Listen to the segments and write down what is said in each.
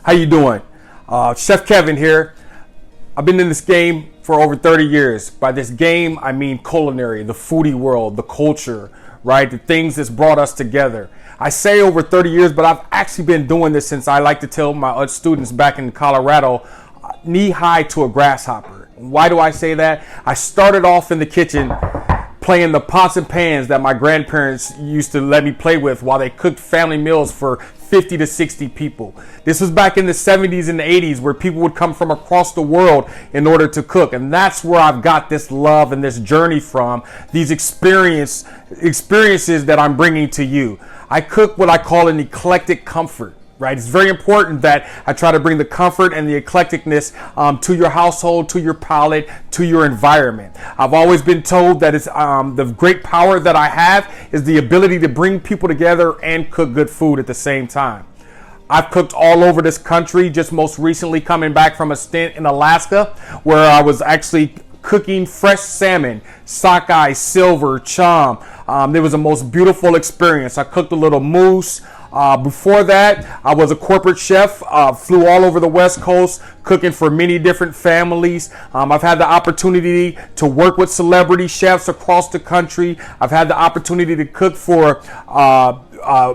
How you doing? Chef Kevin here. I've been in this game for over 30 years. By this game, I mean culinary, the foodie world, the culture, right? The things that's brought us together. I say over 30 years, but I've actually been doing this since I like to tell my students back in Colorado, knee high to a grasshopper. Why do I say that? I started off in the kitchen playing the pots and pans that my grandparents used to let me play with while they cooked family meals for 50 to 60 people. This was back in the 70s and the 80s where people would come from across the world in order to cook. And that's where I've got this love and this journey from, these experiences that I'm bringing to you. I cook what I call an eclectic comfort. Right? It's very important that I try to bring the comfort and the eclecticness to your household, to your palate, to your environment. I've always been told that it's the great power that I have is the ability to bring people together and cook good food at the same time. I've cooked all over this country, just most recently coming back from a stint in Alaska where I was actually cooking fresh salmon, sockeye, silver, chum. It was the most beautiful experience. I cooked a little moose. Before that, I was a corporate chef, flew all over the West Coast, cooking for many different families. I've had the opportunity to work with celebrity chefs across the country. I've had the opportunity to cook for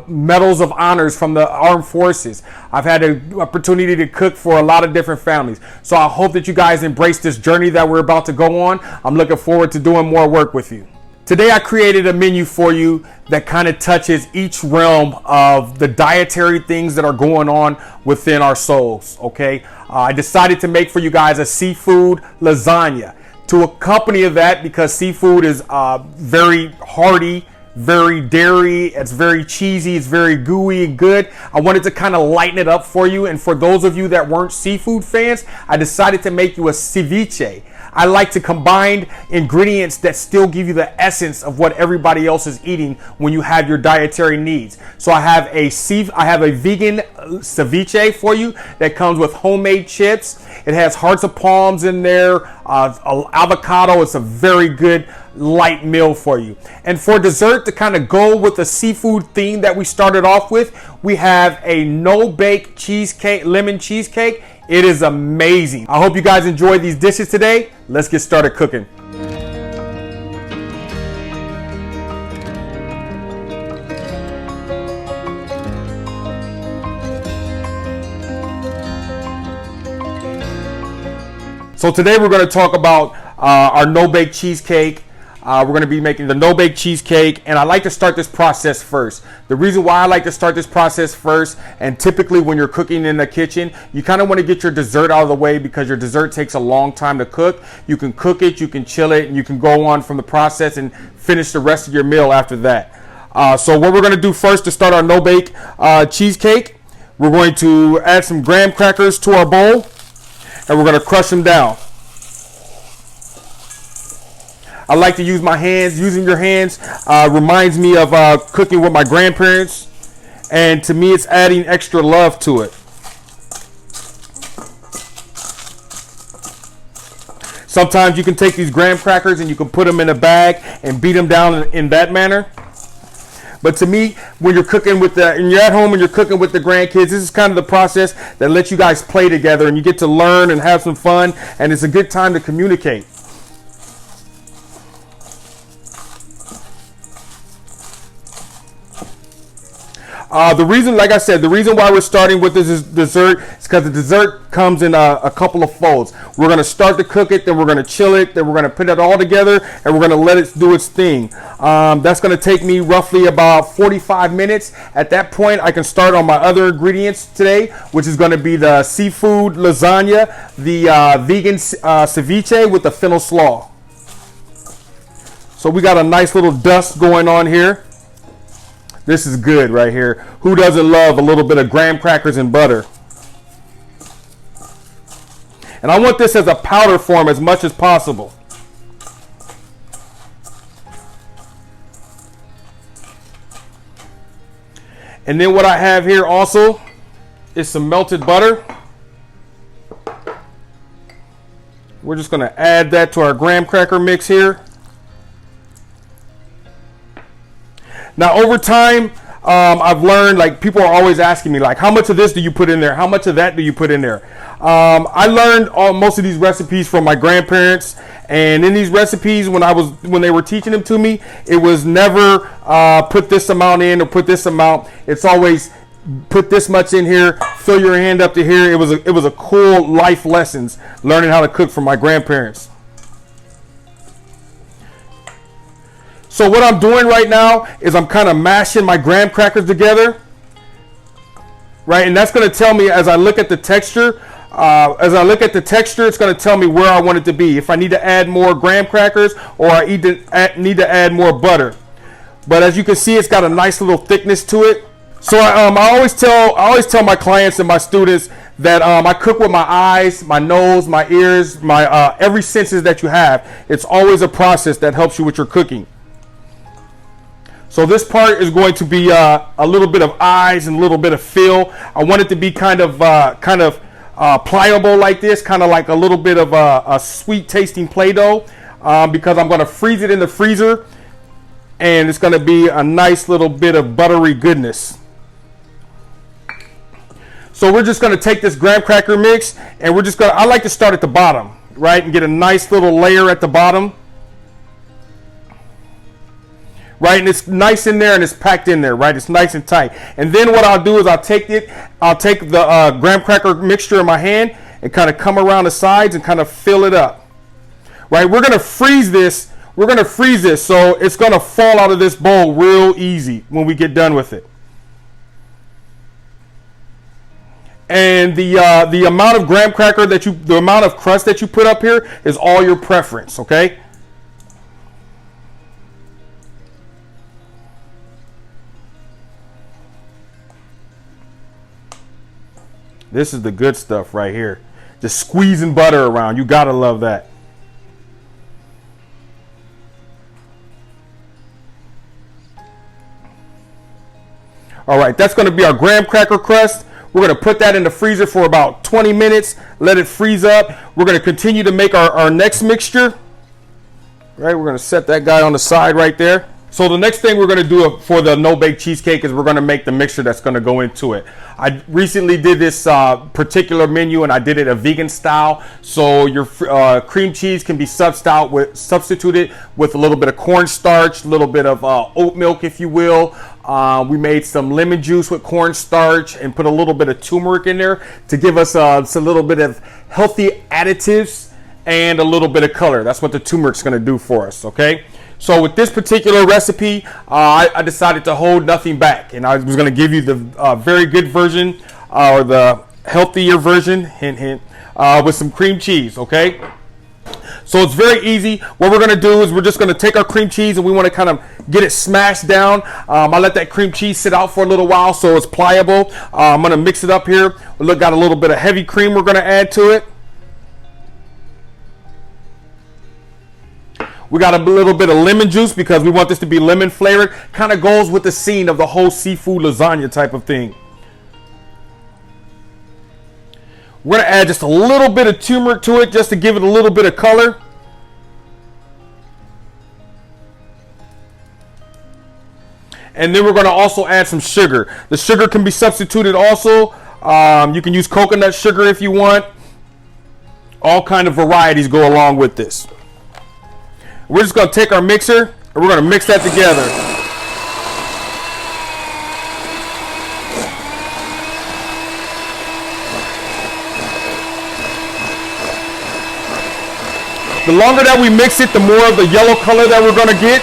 medals of honors from the armed forces. I've had the opportunity to cook for a lot of different families. So I hope that you guys embrace this journey that we're about to go on. I'm looking forward to doing more work with you. Today I created a menu for you that kind of touches each realm of the dietary things that are going on within our souls, okay? I decided to make for you guys a seafood lasagna. To accompany that, because seafood is very hearty, very dairy, it's very cheesy, it's very gooey and good. I wanted to kind of lighten it up for you. And for those of you that weren't seafood fans, I decided to make you a ceviche. I like to combine ingredients that still give you the essence of what everybody else is eating when you have your dietary needs. So I have a vegan ceviche for you that comes with homemade chips. It has hearts of palms in there, avocado. It's a very good light meal for you. And for dessert, to kind of go with the seafood theme that we started off with, we have a no-bake cheesecake, lemon cheesecake. It is amazing. I hope you guys enjoyed these dishes today. Let's get started cooking. So today we're going to talk about our no-bake cheesecake. We're going to be making the no-bake cheesecake, and I like to start this process first. The reason why I like to start this process first, and typically when you're cooking in the kitchen, you kind of want to get your dessert out of the way because your dessert takes a long time to cook. You can cook it, you can chill it, and you can go on from the process and finish the rest of your meal after that. So what we're going to do first to start our no-bake cheesecake, we're going to add some graham crackers to our bowl, and we're going to crush them down. I like to use my hands. Using your hands reminds me of cooking with my grandparents, and to me it's adding extra love to it. Sometimes you can take these graham crackers and you can put them in a bag and beat them down in that manner. But to me, when you're cooking and you're at home and you're cooking with the grandkids, this is kind of the process that lets you guys play together and you get to learn and have some fun, and it's a good time to communicate. The reason why we're starting with this dessert is because the dessert comes in a couple of folds. We're going to start to cook it, then we're going to chill it, then we're going to put it all together, and we're going to let it do its thing. That's going to take me roughly about 45 minutes. At that point, I can start on my other ingredients today, which is going to be the seafood lasagna, the vegan ceviche with the fennel slaw. So we got a nice little dust going on here. This is good right here. Who doesn't love a little bit of graham crackers and butter? And I want this as a powder form as much as possible. And then what I have here also is some melted butter. We're just going to add that to our graham cracker mix here. Now over time, I've learned, like, people are always asking me, like, how much of this do you put in there? How much of that do you put in there? I learned most of these recipes from my grandparents, and in these recipes, when they were teaching them to me, it was never put this amount in or put this amount. It's always put this much in here, fill your hand up to here. It was a cool life lessons learning how to cook from my grandparents. So what I'm doing right now is I'm kind of mashing my graham crackers together, right? And that's going to tell me as I look at the texture. It's going to tell me where I want it to be. If I need to add more graham crackers or I need to add more butter. But as you can see, it's got a nice little thickness to it. So I always tell my clients and my students that I cook with my eyes, my nose, my ears, my every senses that you have. It's always a process that helps you with your cooking. So this part is going to be a little bit of eyes and a little bit of feel. I want it to be kind of pliable like this, kind of like a little bit of a sweet tasting Play-Doh, because I'm going to freeze it in the freezer, and it's going to be a nice little bit of buttery goodness. So we're just going to take this graham cracker mix, and I like to start at the bottom, right, and get a nice little layer at the bottom. Right, and it's nice in there and it's packed in there, right? It's nice and tight. And then what I'll do is I'll take the graham cracker mixture in my hand and kind of come around the sides and kind of fill it up. Right, we're gonna freeze this. So it's gonna fall out of this bowl real easy when we get done with it. And the amount of graham cracker the amount of crust that you put up here is all your preference, okay? This is the good stuff right here. Just squeezing butter around. You gotta love that. All right, that's gonna be our graham cracker crust. We're gonna put that in the freezer for about 20 minutes. Let it freeze up. We're gonna continue to make our next mixture. Right, we're gonna set that guy on the side right there. So the next thing we're going to do for the no-bake cheesecake is we're going to make the mixture that's going to go into it. I recently did this particular menu, and I did it a vegan style. So your cream cheese can be substituted with a little bit of cornstarch, a little bit of oat milk, if you will. We made some lemon juice with cornstarch and put a little bit of turmeric in there to give us a little bit of healthy additives and a little bit of color. That's what the turmeric's going to do for us, okay? So with this particular recipe, I decided to hold nothing back, and I was going to give you the very good version or the healthier version, hint, hint, with some cream cheese, okay? So it's very easy. What we're going to do is we're just going to take our cream cheese and we want to kind of get it smashed down. I let that cream cheese sit out for a little while so it's pliable. I'm going to mix it up here. Look, got a little bit of heavy cream we're going to add to it. We got a little bit of lemon juice because we want this to be lemon flavored. Kind of goes with the scene of the whole seafood lasagna type of thing. We're going to add just a little bit of turmeric to it just to give it a little bit of color. And then we're going to also add some sugar. The sugar can be substituted also. You can use coconut sugar if you want. All kind of varieties go along with this. We're just going to take our mixer and we're going to mix that together. The longer that we mix it, the more of the yellow color that we're going to get.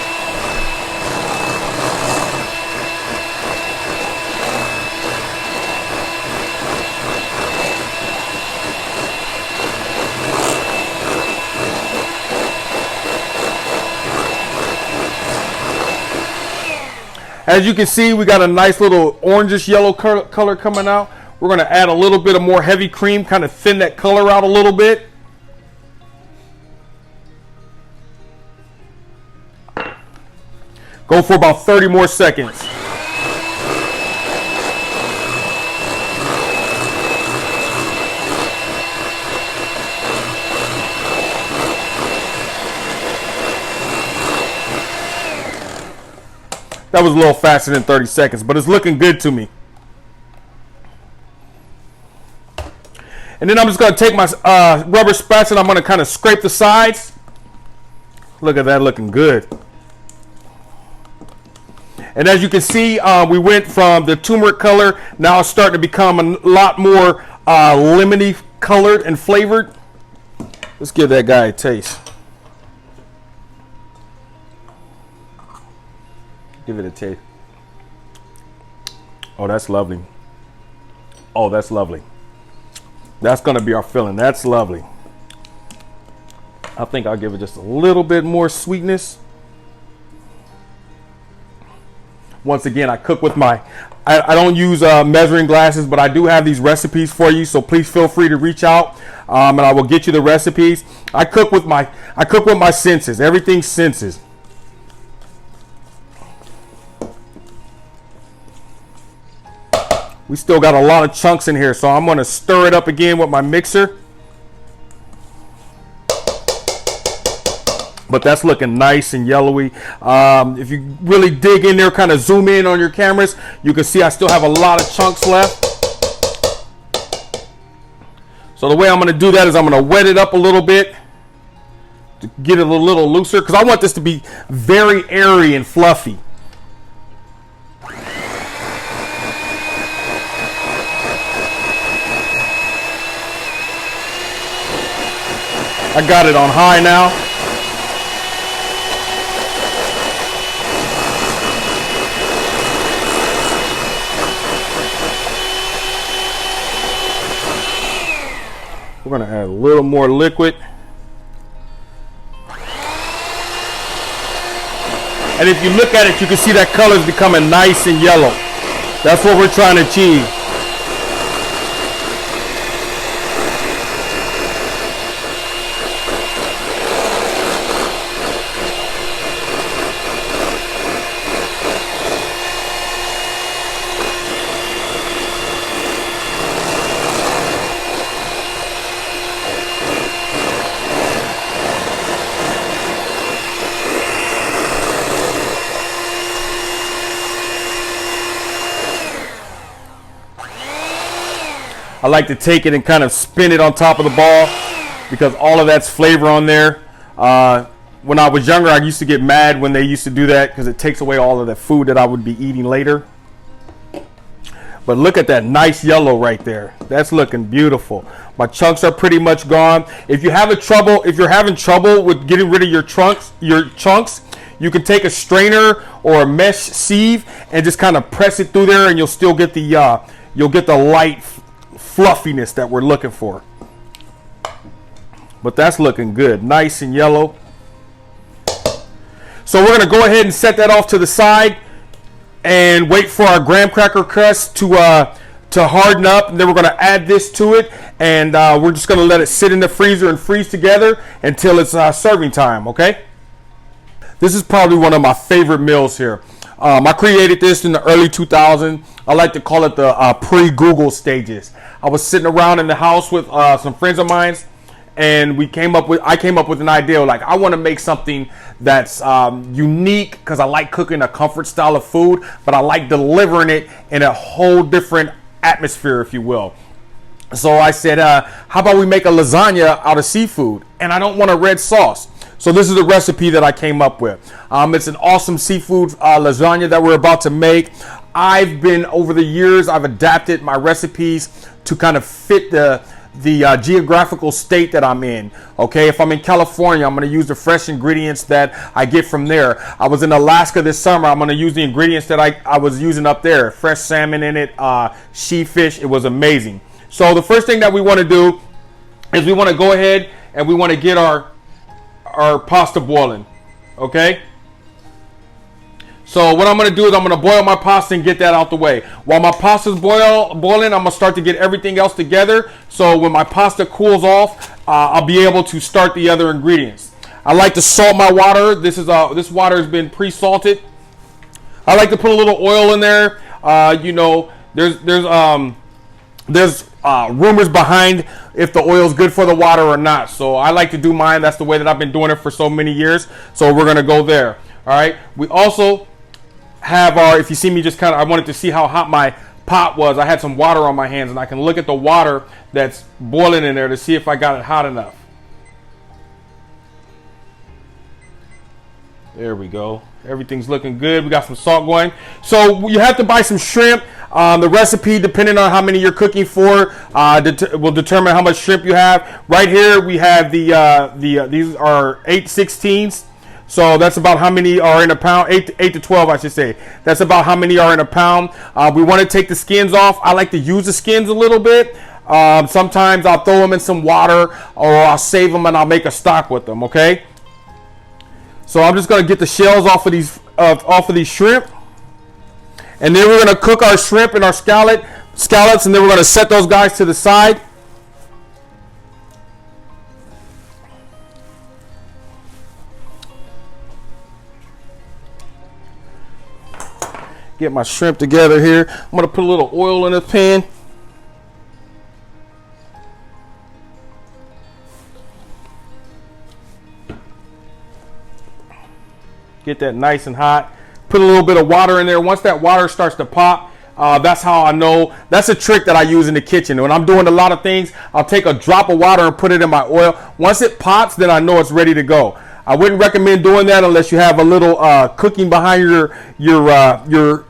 As you can see, we got a nice little orangish yellow color coming out. We're going to add a little bit of more heavy cream, kind of thin that color out a little bit. Go for about 30 more seconds. That was a little faster than 30 seconds, but it's looking good to me. And then I'm just going to take my rubber spatula and I'm going to kind of scrape the sides. Look at that, looking good. And as you can see, we went from the turmeric color. Now it's starting to become a lot more lemony colored and flavored. Let's give that guy a taste. Give it a taste. Oh, that's lovely. Oh, that's lovely. That's going to be our filling. That's lovely. I think I'll give it just a little bit more sweetness. Once again, I cook with my, I don't use measuring glasses, but I do have these recipes for you. So please feel free to reach out and I will get you the recipes. I cook with my senses, everything senses. We still got a lot of chunks in here, so I'm going to stir it up again with my mixer. But that's looking nice and yellowy. If you really dig in there, kind of zoom in on your cameras, you can see I still have a lot of chunks left. So the way I'm going to do that is I'm going to wet it up a little bit to get it a little looser, because I want this to be very airy and fluffy. I got it on high now. We're going to add a little more liquid. And if you look at it, you can see that color is becoming nice and yellow. That's what we're trying to achieve. I like to take it and kind of spin it on top of the ball because all of that's flavor on there. When I was younger, I used to get mad when they used to do that because it takes away all of the food that I would be eating later. But look at that nice yellow right there. That's looking beautiful. My chunks are pretty much gone. If you're having trouble with getting rid of your chunks, you can take a strainer or a mesh sieve and just kind of press it through there, and you'll still get the light fluffiness that we're looking for. But that's looking good, nice and yellow. So we're going to go ahead and set that off to the side and wait for our graham cracker crust to harden up, and then we're going to add this to it, and we're just going to let it sit in the freezer and freeze together until it's serving time. Okay, this is probably one of my favorite meals here. I created this in the early 2000s. I like to call it the pre-Google stages. I was sitting around in the house with some friends of mine, and I came up with an idea, like I want to make something that's unique, because I like cooking a comfort style of food, but I like delivering it in a whole different atmosphere, if you will. So I said, how about we make a lasagna out of seafood? And I don't want a red sauce. So this is the recipe that I came up with. It's an awesome seafood lasagna that we're about to make. Over the years, I've adapted my recipes to kind of fit the geographical state that I'm in. Okay, if I'm in California, I'm going to use the fresh ingredients that I get from there. I was in Alaska this summer. I'm going to use the ingredients that I was using up there. Fresh salmon in it, she fish. It was amazing. So the first thing that we want to do is we want to go ahead and we want to get our pasta boiling. Okay. So what I'm going to do is I'm going to boil my pasta and get that out the way. While my pasta's boiling, I'm going to start to get everything else together. So when my pasta cools off, I'll be able to start the other ingredients. I like to salt my water. This water has been pre-salted. I like to put a little oil in there. There's rumors behind if the oil is good for the water or not. So I like to do mine. That's the way that I've been doing it for so many years. So we're going to go there. All right. We also have our, if you see me just kind of, I wanted to see how hot my pot was. I had some water on my hands, and I can look at the water that's boiling in there to see if I got it hot enough. There we go. Everything's looking good. We got some salt going. So you have to buy some shrimp. The recipe, depending on how many you're cooking for, will determine how much shrimp you have. Right here, we have these are 8/16. So that's about how many are in a pound. 8 to 12, I should say. That's about how many are in a pound. We want to take the skins off. I like to use the skins a little bit. Sometimes I'll throw them in some water, or I'll save them and I'll make a stock with them. Okay. So I'm just going to get the shells off of these shrimp. And then we're going to cook our shrimp and our scallops, and then we're going to set those guys to the side. Get my shrimp together here. I'm going to put a little oil in the pan. Get that nice and hot. Put a little bit of water in there. Once that water starts to pop, that's how I know. That's a trick that I use in the kitchen. When I'm doing a lot of things, I'll take a drop of water and put it in my oil. Once it pops, then I know it's ready to go. I wouldn't recommend doing that unless you have a little cooking behind your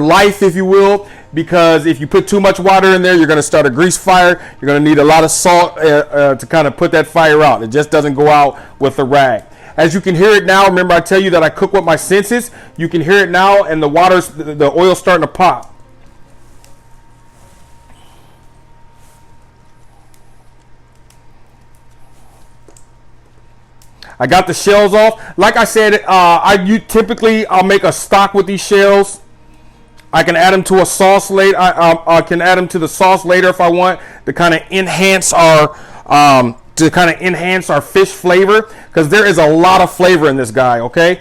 life, if you will, because if you put too much water in there, you're going to start a grease fire. You're going to need a lot of salt to kind of put that fire out. It just doesn't go out with a rag. As you can hear it now, remember I tell you that I cook with my senses. You can hear it now, and the oil's starting to pop. I got the shells off. Like I said, I'll make a stock with these shells. I can add them to a sauce later. I can add them to the sauce later if I want to kind of enhance our fish flavor, because there is a lot of flavor in this guy. Okay.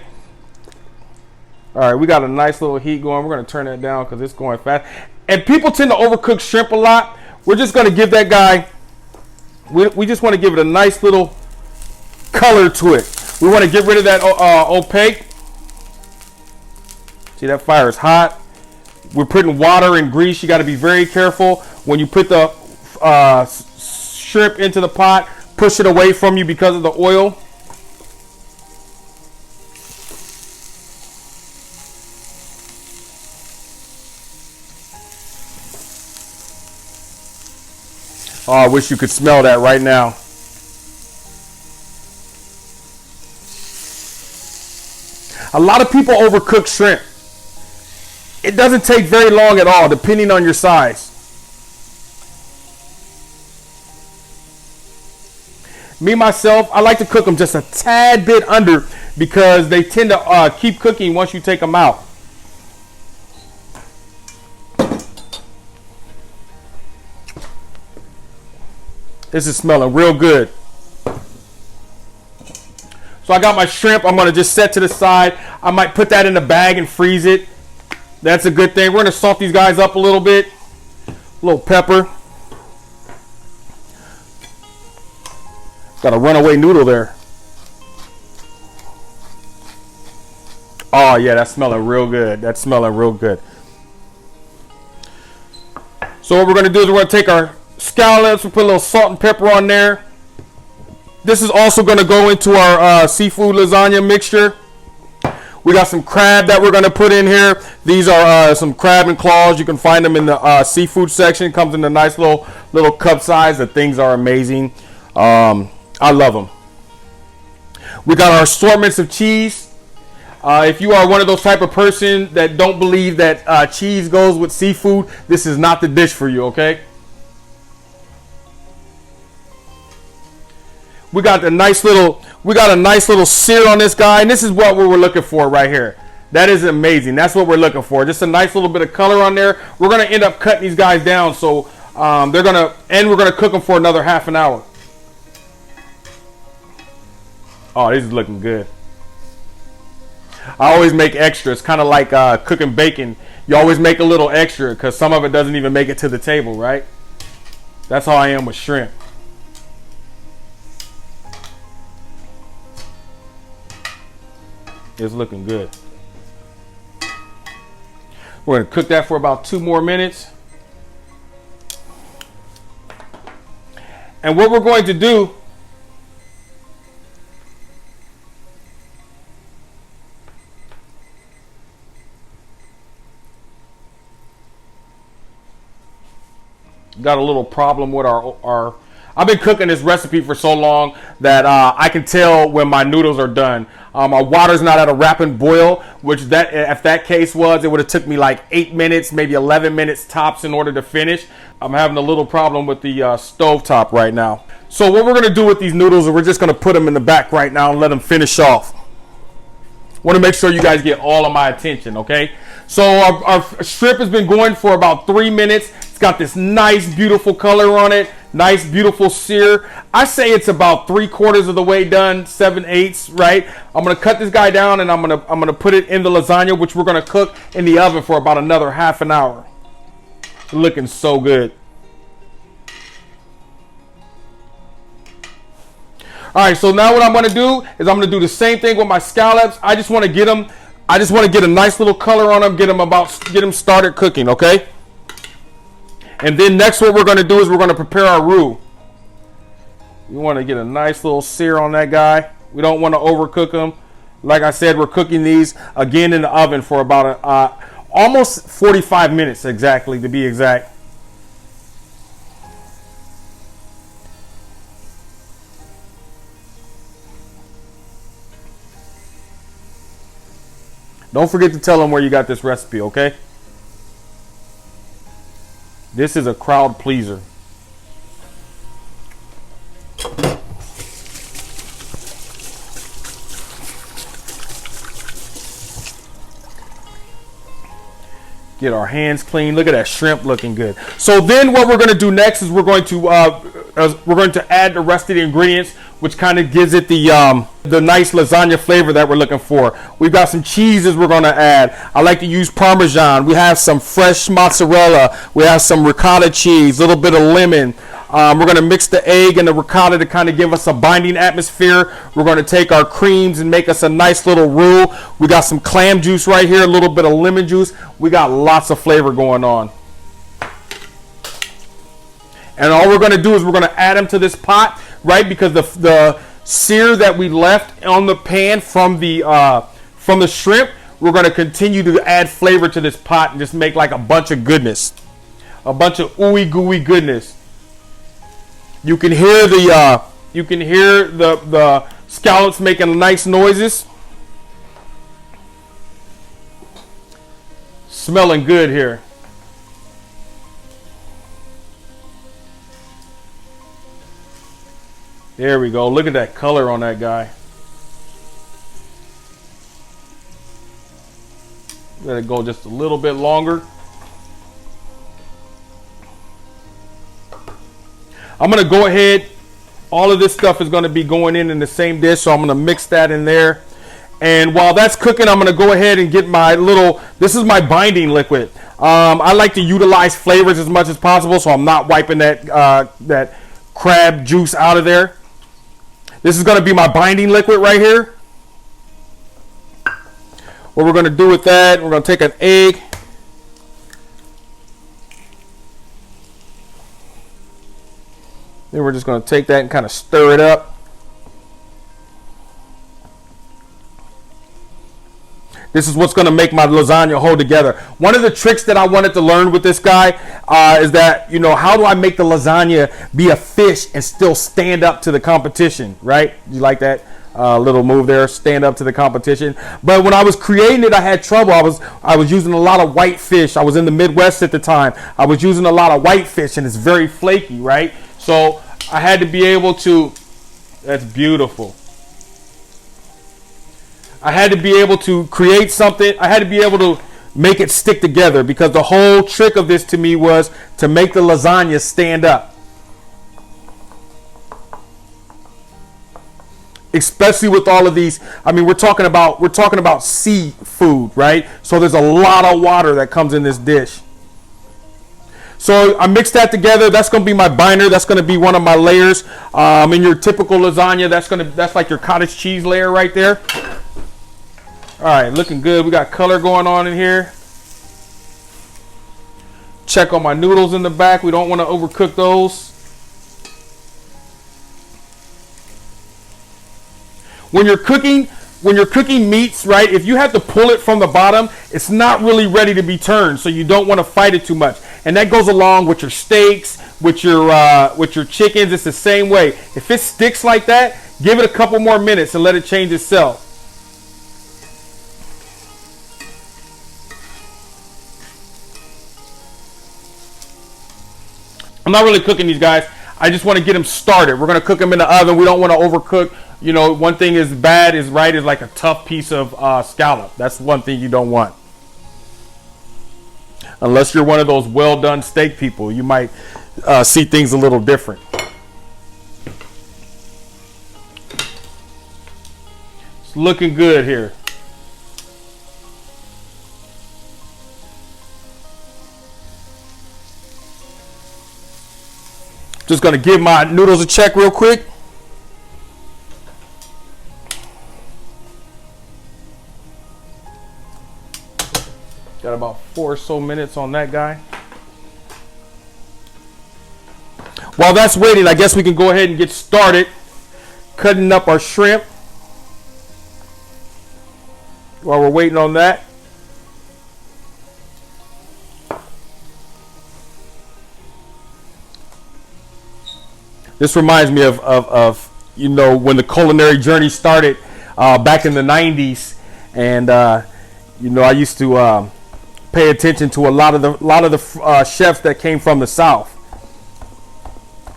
All right, we got a nice little heat going. We're going to turn that down because it's going fast. And people tend to overcook shrimp a lot. We're just going to give that guy. We just want to give it a nice little color to it. We want to get rid of that opaque. See, that fire is hot. We're putting water and grease. You got to be very careful when you put the shrimp into the pot. Push it away from you because of the oil. Oh, I wish you could smell that right now. A lot of people overcook shrimp. It doesn't take very long at all, depending on your size. Me, myself, I like to cook them just a tad bit under because they tend to keep cooking once you take them out. This is smelling real good. So I got my shrimp. I'm going to just set to the side. I might put that in a bag and freeze it. That's a good thing. We're going to salt these guys up a little bit. A little pepper. Got a runaway noodle there. Oh yeah, that's smelling real good. That's smelling real good. So what we're going to do is we're going to take our scallops. We'll put a little salt and pepper on there. This is also going to go into our seafood lasagna mixture. We got some crab that we're going to put in here. These are some crab and claws. You can find them in the seafood section. Comes in a nice little cup size. The things are amazing. I love them. We got our assortments of cheese. If you are one of those type of person that don't believe that cheese goes with seafood, this is not the dish for you, okay? We got a nice little sear on this guy, and this is what we were looking for right here. That is amazing. That's what we're looking for. Just a nice little bit of color on there. We're gonna end up cutting these guys down, so we're gonna cook them for another half an hour. Oh, this is looking good. I always make extras, kind of like cooking bacon. You always make a little extra because some of it doesn't even make it to the table, right? That's how I am with shrimp. It's looking good. We're gonna cook that for about 2 more minutes. And what we're going to do, got a little problem with our I've been cooking this recipe for so long that I can tell when my noodles are done. My water's not at a rapid boil, which that if that case was, it would have took me like 8 minutes, maybe 11 minutes tops in order to finish. I'm having a little problem with the stovetop right now. So what we're gonna do with these noodles is we're just gonna put them in the back right now and let them finish off. Want to make sure you guys get all of my attention, okay? So our shrimp has been going for about 3 minutes. It's got this nice, beautiful color on it. Nice, beautiful sear. I say it's about 3/4 of the way done, 7/8, right? I'm gonna cut this guy down and I'm gonna put it in the lasagna, which we're gonna cook in the oven for about another half an hour. Looking so good. All right, so now what I'm gonna do is I'm gonna do the same thing with my scallops. I just want to get them. I just want to get a nice little color on them. Get them started cooking, okay? And then next, what we're gonna do is we're gonna prepare our roux. You want to get a nice little sear on that guy. We don't want to overcook them. Like I said, we're cooking these again in the oven for about almost 45 minutes exactly, to be exact. Don't forget to tell them where you got this recipe, okay? This is a crowd pleaser. Get our hands clean. Look at that shrimp looking good. So then what we're going to do next is we're going to add the rest of the ingredients, which kind of gives it the nice lasagna flavor that we're looking for. We've got some cheeses we're going to add. I like to use Parmesan. We have some fresh mozzarella. We have some ricotta cheese, a little bit of lemon. We're going to mix the egg and the ricotta to kind of give us a binding atmosphere. We're going to take our creams and make us a nice little roux. We got some clam juice right here, a little bit of lemon juice. We got lots of flavor going on. And all we're going to do is we're going to add them to this pot, right? Because the sear that we left on the pan from the shrimp, we're going to continue to add flavor to this pot and just make like a bunch of goodness, a bunch of ooey gooey goodness. You can hear the scallops making nice noises. Smelling good here. There we go. Look at that color on that guy. Let it go just a little bit longer. I'm going to go ahead. All of this stuff is going to be going in the same dish, so I'm going to mix that in there. And while that's cooking, I'm going to go ahead and get my this is my binding liquid. I like to utilize flavors as much as possible, so I'm not wiping that crab juice out of there. This is going to be my binding liquid right here. What we're going to do with that, we're going to take an egg. Then we're just going to take that and kind of stir it up. This is what's going to make my lasagna hold together. One of the tricks that I wanted to learn with this guy is that, how do I make the lasagna be a fish and still stand up to the competition, right? You like that little move there, stand up to the competition? But when I was creating it, I had trouble. I was using a lot of white fish. I was in the Midwest at the time. I was using a lot of white fish, and it's very flaky, right? So I had to be able to, that's beautiful. I had to be able to create something. I had to be able to make it stick together, because the whole trick of this to me was to make the lasagna stand up. Especially with all of these, I mean, we're talking about seafood, right? So there's a lot of water that comes in this dish. So I mixed that together. That's going to be my binder. That's going to be one of my layers. In your typical lasagna, that's like your cottage cheese layer right there. All right, looking good. We got color going on in here. check on my noodles in the back. We don't want to overcook those. When you're cooking meats, right, if you have to pull it from the bottom, it's not really ready to be turned, so you don't want to fight it too much. And that goes along with your steaks, with your chickens. It's the same way. If it sticks like that, give it a couple more minutes and let it change itself. I'm not really cooking these guys. I just want to get them started. We're going to cook them in the oven. We don't want to overcook. You know, one thing is bad is like a tough piece of scallop. That's one thing you don't want. Unless you're one of those well done steak people, you might see things a little different. It's looking good here. Just gonna give my noodles a check real quick. Got about 4 or so minutes on that guy. While that's waiting, I guess we can go ahead and get started cutting up our shrimp. While we're waiting on that. This reminds me of you know, when the culinary journey started back in the 90s, and you know, I used to pay attention to a lot of the chefs that came from the South.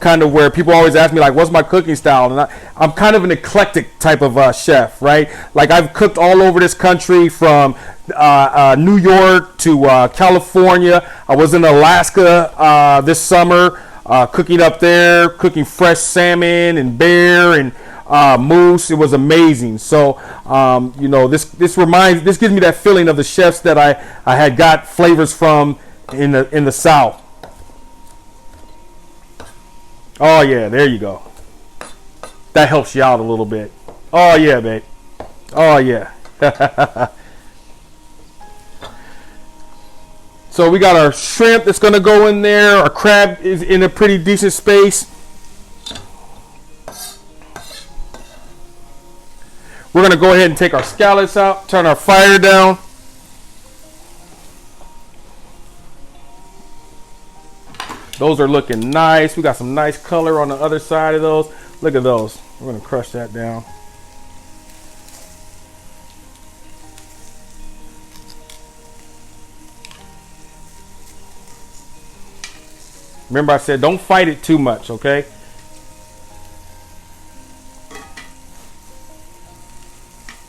Kind of where people always ask me, like, what's my cooking style? And I'm kind of an eclectic type of chef, right? Like, I've cooked all over this country, from New York to California. I was in Alaska this summer, cooking up there, cooking fresh salmon and bear and moose. It was amazing. So you know, this gives me that feeling of the chefs that I had got flavors from in the South. Oh yeah, there you go. That helps you out a little bit. Oh yeah, babe. Oh yeah. So we got our shrimp that's gonna go in there. Our crab is in a pretty decent space. We're gonna go ahead and take our scallops out, turn our fire down. Those are looking nice. We got some nice color on the other side of those. Look at those. We're gonna crush that down. Remember, I said don't fight it too much, okay?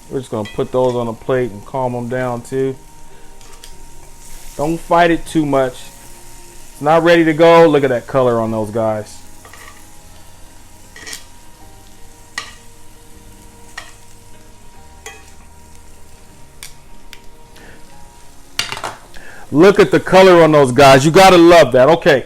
We're just gonna put those on a plate and calm them down too. Don't fight it too much. It's not ready to go. Look at that color on those guys. Look at the color on those guys. You gotta love that. Okay.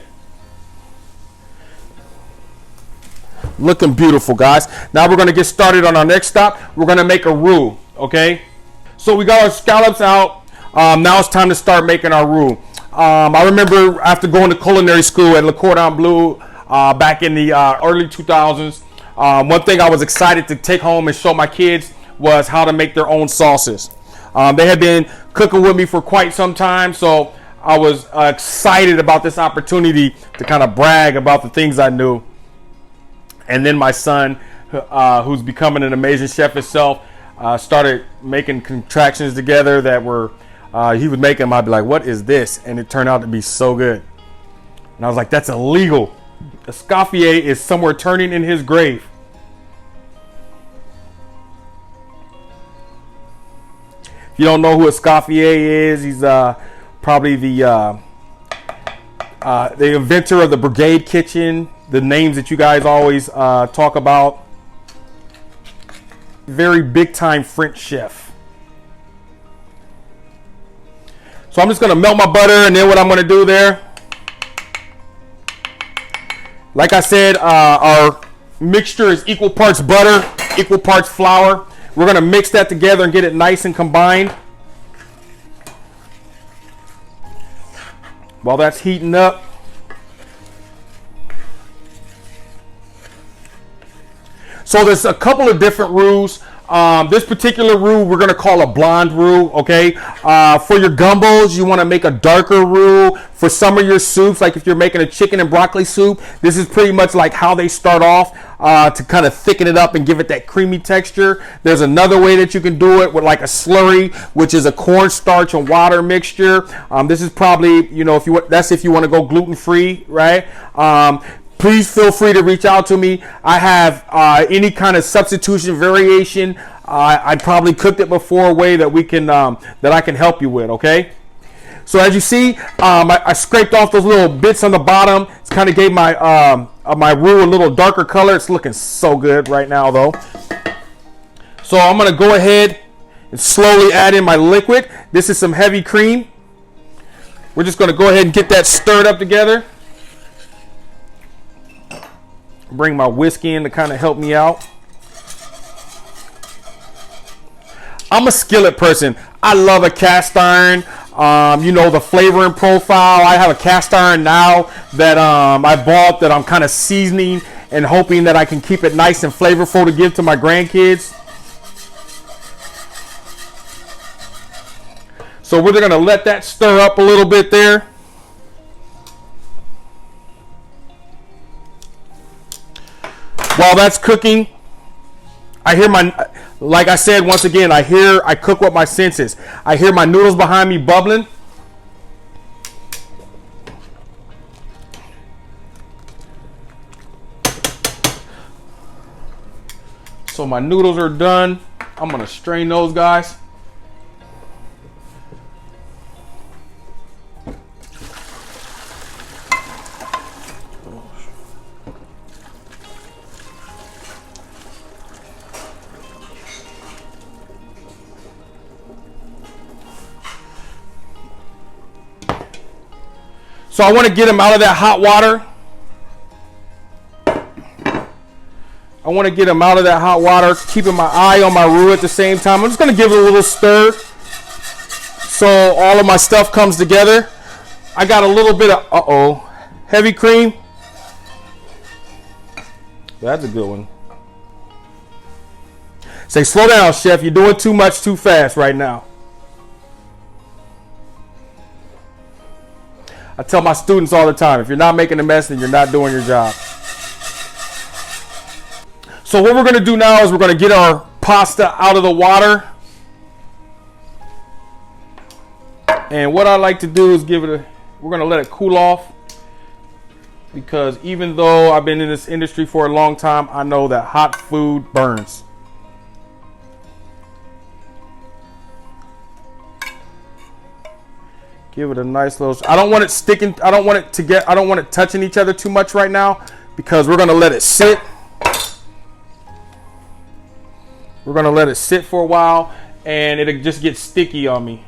Looking beautiful, guys. Now we're gonna get started on our next stop. We're gonna make a roux, okay? So we got our scallops out. Now it's time to start making our roux. I remember after going to culinary school at Le Cordon Bleu back in the early 2000s, one thing I was excited to take home and show my kids was how to make their own sauces. They had been cooking with me for quite some time, so I was excited about this opportunity to kind of brag about the things I knew. And then my son, who's becoming an amazing chef himself, started making contractions together that were, he would make them. I'd be like, what is this? And it turned out to be so good. And I was like, that's illegal. Escoffier is somewhere turning in his grave. If you don't know who Escoffier is, he's probably the inventor of the Brigade Kitchen, the names that you guys always talk about. Very big time French chef. So I'm just gonna melt my butter, and then what I'm gonna do there, like I said, our mixture is equal parts butter, equal parts flour. We're gonna mix that together and get it nice and combined. While that's heating up, so there's a couple of different roux. This particular roux we're gonna call a blonde roux, okay? For your gumbos, you wanna make a darker roux. For some of your soups, like if you're making a chicken and broccoli soup, this is pretty much like how they start off to kind of thicken it up and give it that creamy texture. There's another way that you can do it with like a slurry, which is a cornstarch and water mixture. This is probably, you know, if you wanna go gluten-free, right? Please feel free to reach out to me. I have any kind of substitution variation. I probably cooked it before a way that we can that I can help you with. Okay. So as you see, I scraped off those little bits on the bottom. It's kind of gave my my roux a little darker color. It's looking so good right now, though. So I'm gonna go ahead and slowly add in my liquid. This is some heavy cream. We're just gonna go ahead and get that stirred up together. Bring my whiskey in to kind of help me out. I'm a skillet person. I love a cast iron. You know, the flavoring profile. I have a cast iron now that I bought that I'm kind of seasoning and hoping that I can keep it nice and flavorful to give to my grandkids. So we're going to let that stir up a little bit there. While that's cooking, I hear like I said, once again, I cook with my senses. I hear my noodles behind me bubbling. So my noodles are done. I'm gonna strain those guys. So I want to get them out of that hot water. I want to get them out of that hot water, keeping my eye on my roux at the same time. I'm just going to give it a little stir so all of my stuff comes together. I got a little bit of, heavy cream. That's a good one. Say, slow down, chef. You're doing too much too fast right now. I tell my students all the time, if you're not making a mess, then you're not doing your job. So what we're going to do now is we're going to get our pasta out of the water. And what I like to do is we're going to let it cool off. Because even though I've been in this industry for a long time, I know that hot food burns. Give it a nice little. I don't want it sticking. I don't want it touching each other too much right now because we're gonna let it sit. We're gonna let it sit for a while, and it'll just get sticky on me.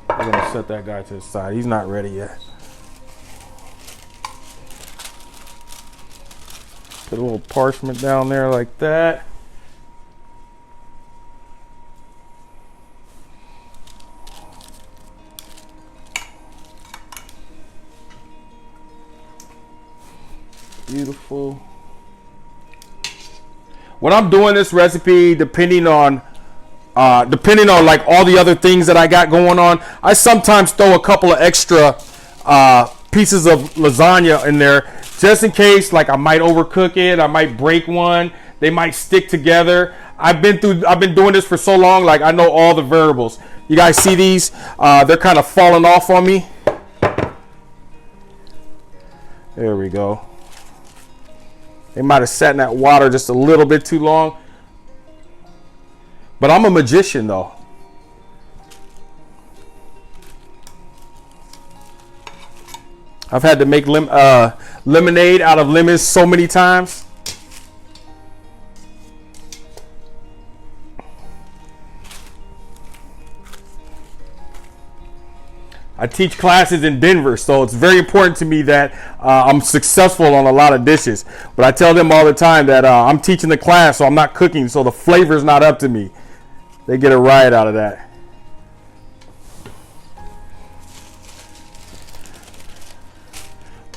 We're gonna set that guy to the side. He's not ready yet. Put a little parchment down there like that. Beautiful. When I'm doing this recipe, depending on like all the other things that I got going on, I sometimes throw a couple of extra pieces of lasagna in there just in case. Like I might overcook it, I might break one, they might stick together. I've been doing this for so long, like I know all the variables. You guys see these? They're kind of falling off on me. There we go. They might have sat in that water just a little bit too long. But I'm a magician, though. I've had to make lemonade out of lemons so many times. I teach classes in Denver, so it's very important to me that I'm successful on a lot of dishes. But I tell them all the time that I'm teaching the class, so I'm not cooking, so the flavor's not up to me. They get a riot out of that.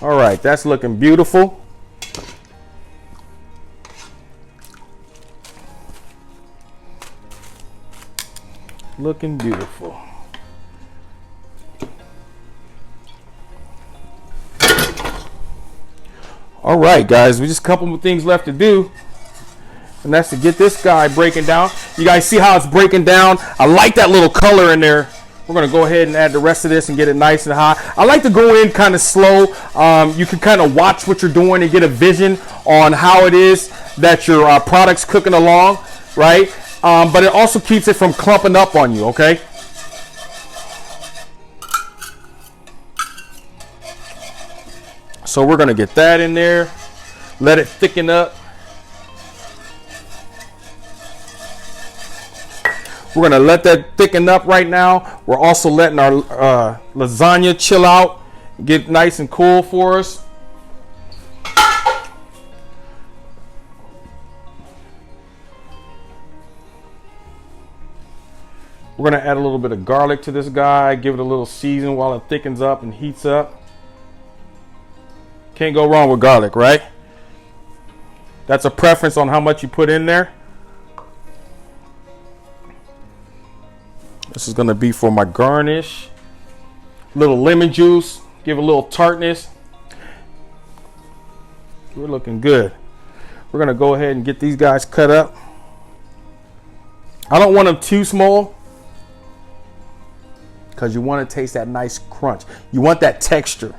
All right, that's looking beautiful. Looking beautiful. All right, guys, we just a couple more things left to do, and that's to get this guy breaking down. You guys see how it's breaking down? I like that little color in there. We're gonna go ahead and add the rest of this and get it nice and hot. I like to go in kind of slow. You can kind of watch what you're doing and get a vision on how it is that your product's cooking along, right? But it also keeps it from clumping up on you, okay? So we're gonna get that in there, let it thicken up. We're gonna let that thicken up right now. We're also letting our lasagna chill out, get nice and cool for us. We're gonna add a little bit of garlic to this guy, give it a little season while it thickens up and heats up. Can't go wrong with garlic, right? That's a preference on how much you put in there. This is gonna be for my garnish. Little lemon juice, give a little tartness. We're looking good. We're gonna go ahead and get these guys cut up. I don't want them too small, because you want to taste that nice crunch. You want that texture.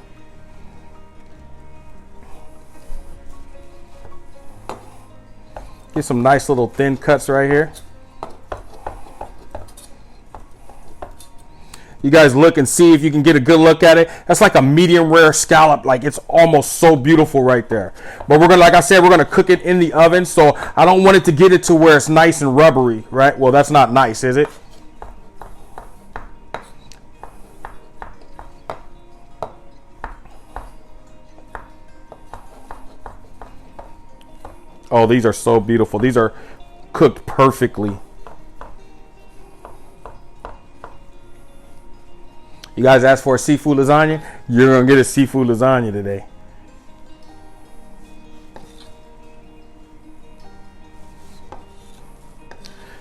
Get some nice little thin cuts right here. You guys look and see if you can get a good look at it. That's like a medium rare scallop. Like, it's almost so beautiful right there. But we're gonna, like I said, we're gonna cook it in the oven. So I don't want it to get it to where it's nice and rubbery, right? Well, that's not nice, is it? Oh, these are so beautiful. These are cooked perfectly. You guys asked for a seafood lasagna? You're gonna get a seafood lasagna today.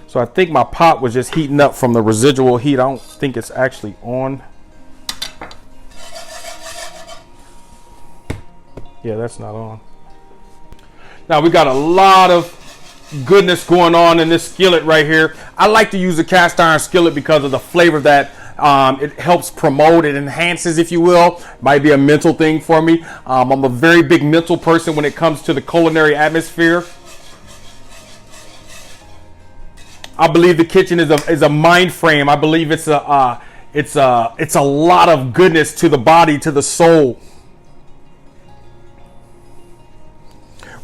So I think my pot was just heating up from the residual heat. I don't think it's actually on. Yeah, that's not on. Now we got a lot of goodness going on in this skillet right here. I like to use a cast iron skillet because of the flavor that it helps promote. It enhances, if you will. Might be a mental thing for me. I'm a very big mental person when it comes to the culinary atmosphere. I believe the kitchen is a mind frame. I believe it's a lot of goodness to the body, to the soul.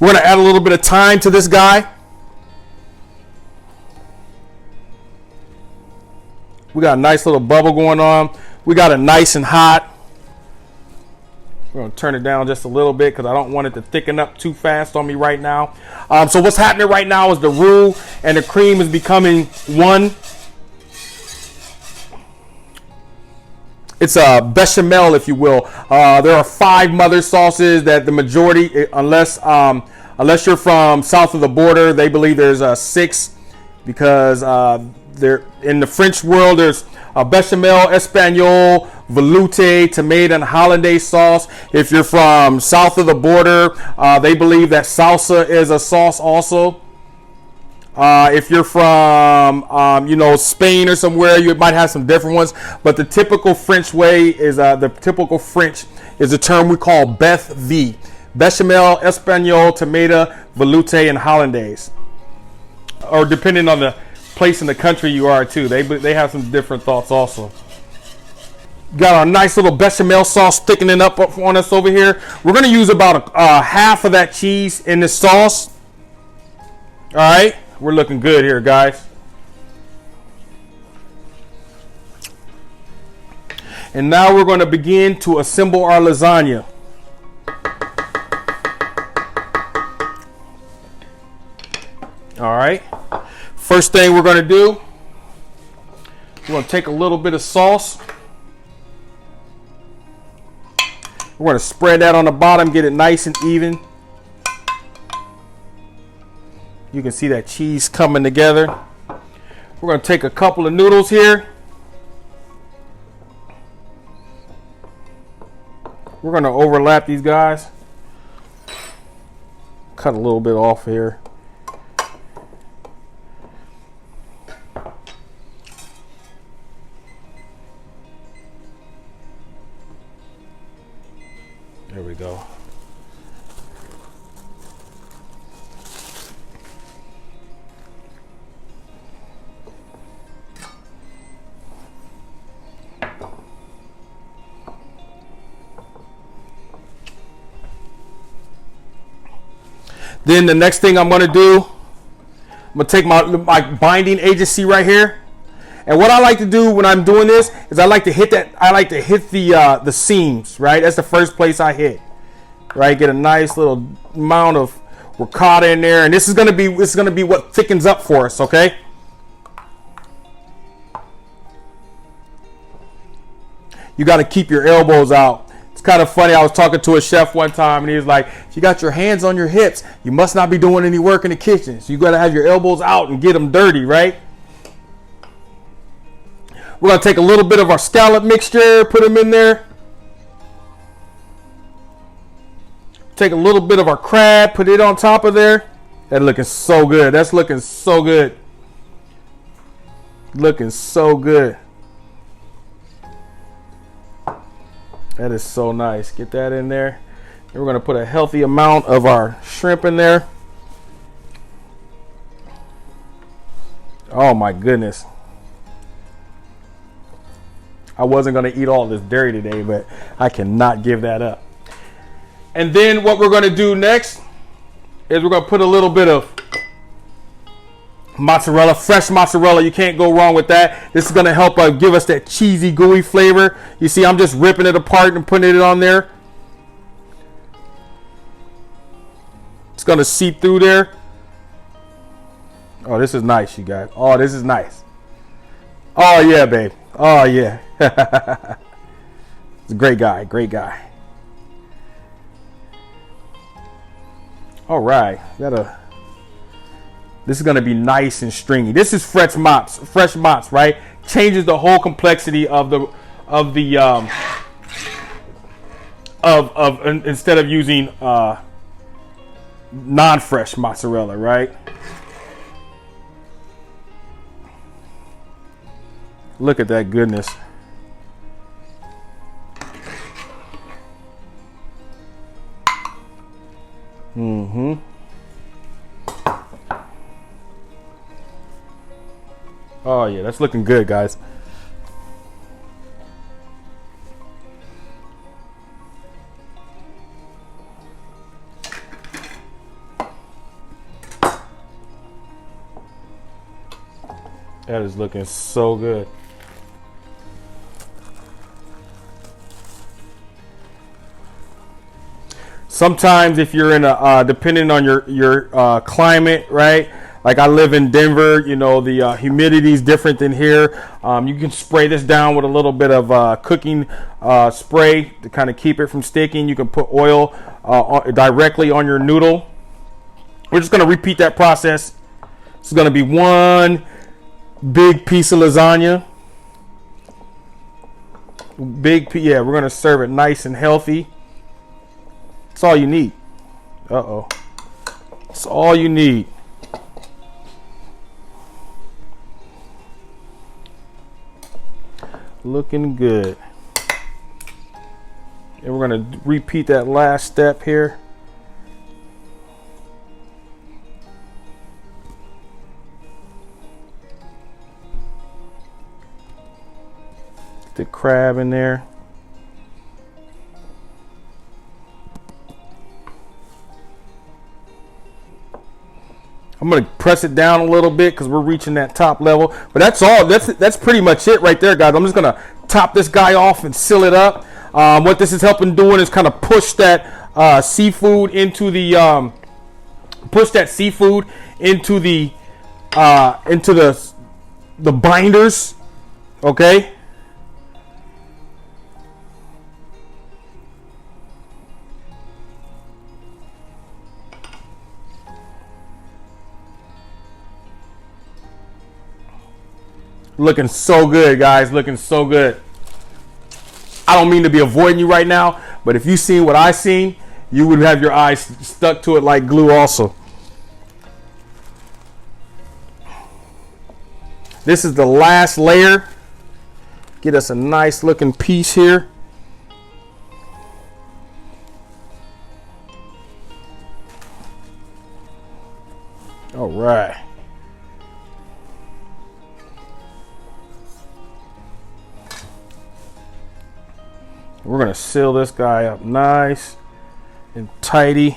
We're going to add a little bit of thyme to this guy. We got a nice little bubble going on. We got it nice and hot. We're going to turn it down just a little bit because I don't want it to thicken up too fast on me right now. So what's happening right now is the roux and the cream is becoming one. It's a bechamel, if you will. There are 5 mother sauces that the majority, unless you're from south of the border, they believe there's 6, because there in the French world there's bechamel, espagnole, velouté, tomato, and hollandaise sauce. If you're from south of the border, they believe that salsa is a sauce also. If you're from, Spain or somewhere, you might have some different ones. But the typical French way is a term we call Beth V. Bechamel, Espanol, tomato, velouté, and hollandaise. Or depending on the place in the country you are too. They have some different thoughts also. Got our nice little bechamel sauce thickening up on us over here. We're going to use about half of that cheese in this sauce. All right. We're looking good here, guys. And now we're going to begin to assemble our lasagna. All right. First thing we're going to do We're going to take a little bit of sauce. We're going to spread that on the bottom, get it nice and even. You can see that cheese coming together. We're going to take a couple of noodles here. We're going to overlap these guys. Cut a little bit off here. There we go. Then the next thing I'm going to do, I'm going to take my binding agency right here. And what I like to do when I'm doing this is I like to hit the seams, right? That's the first place I hit, right? Get a nice little amount of ricotta in there, and this is gonna be what thickens up for us, okay? You got to keep your elbows out. It's kind of funny. I was talking to a chef one time, and he was like, "If you got your hands on your hips, you must not be doing any work in the kitchen. So you got to have your elbows out and get them dirty, right?" We're going to take a little bit of our scallop mixture, put them in there. Take a little bit of our crab, put it on top of there. That's looking so good. That's looking so good. Looking so good. That is so nice. Get that in there. And we're going to put a healthy amount of our shrimp in there. Oh my goodness. I wasn't going to eat all this dairy today, but I cannot give that up. And then what we're going to do next is we're going to put a little bit of mozzarella, fresh mozzarella. You can't go wrong with that. This is going to help give us that cheesy, gooey flavor. You see, I'm just ripping it apart and putting it on there. It's going to seep through there. Oh, this is nice, you guys. Oh, this is nice. Oh, yeah, babe. Oh, yeah. It's a great guy. Great guy. All right. This is going to be nice and stringy. This is fresh mozz, right? Changes the whole complexity of instead of using non-fresh mozzarella, right? Look at that goodness. Mm-hmm. Oh yeah, that's looking good, guys. That is looking so good. Sometimes if you're in a, depending on your climate, right? Like I live in Denver, you know, the humidity is different than here. You can spray this down with a little bit of cooking spray to kind of keep it from sticking. You can put oil directly on your noodle. We're just going to repeat that process. It's going to be one big piece of lasagna. Yeah, we're going to serve it nice and healthy. That's all you need. Uh-oh. That's all you need. Looking good. And we're going to repeat that last step here. Get the crab in there. I'm going to press it down a little bit because we're reaching that top level. But that's all. That's pretty much it right there, guys. I'm just going to top this guy off and seal it up. What this is helping doing is kind of push that seafood into the the binders. Okay. Looking so good, guys. Looking so good. I don't mean to be avoiding you right now, but if you seen what I seen, you would have your eyes stuck to it like glue also. This is the last layer. Get us a nice looking piece here. All right. We're going to seal this guy up nice and tidy.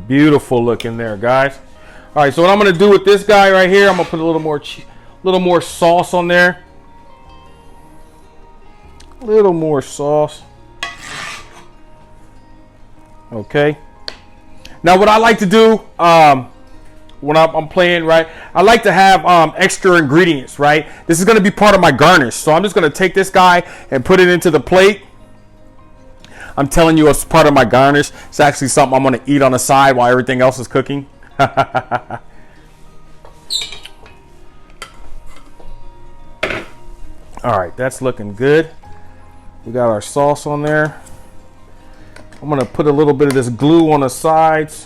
Beautiful looking there, guys. All right, so what I'm going to do with this guy right here, I'm going to put a little more sauce on there. Little more sauce. Okay. Now what I like to do when I'm playing, right, I like to have extra ingredients, right? This is going to be part of my garnish, so I'm just going to take this guy and put it into the plate. I'm telling you, it's part of my garnish. It's actually something I'm going to eat on the side while everything else is cooking. All right, that's looking good. We got our sauce on there. I'm going to put a little bit of this glue on the sides.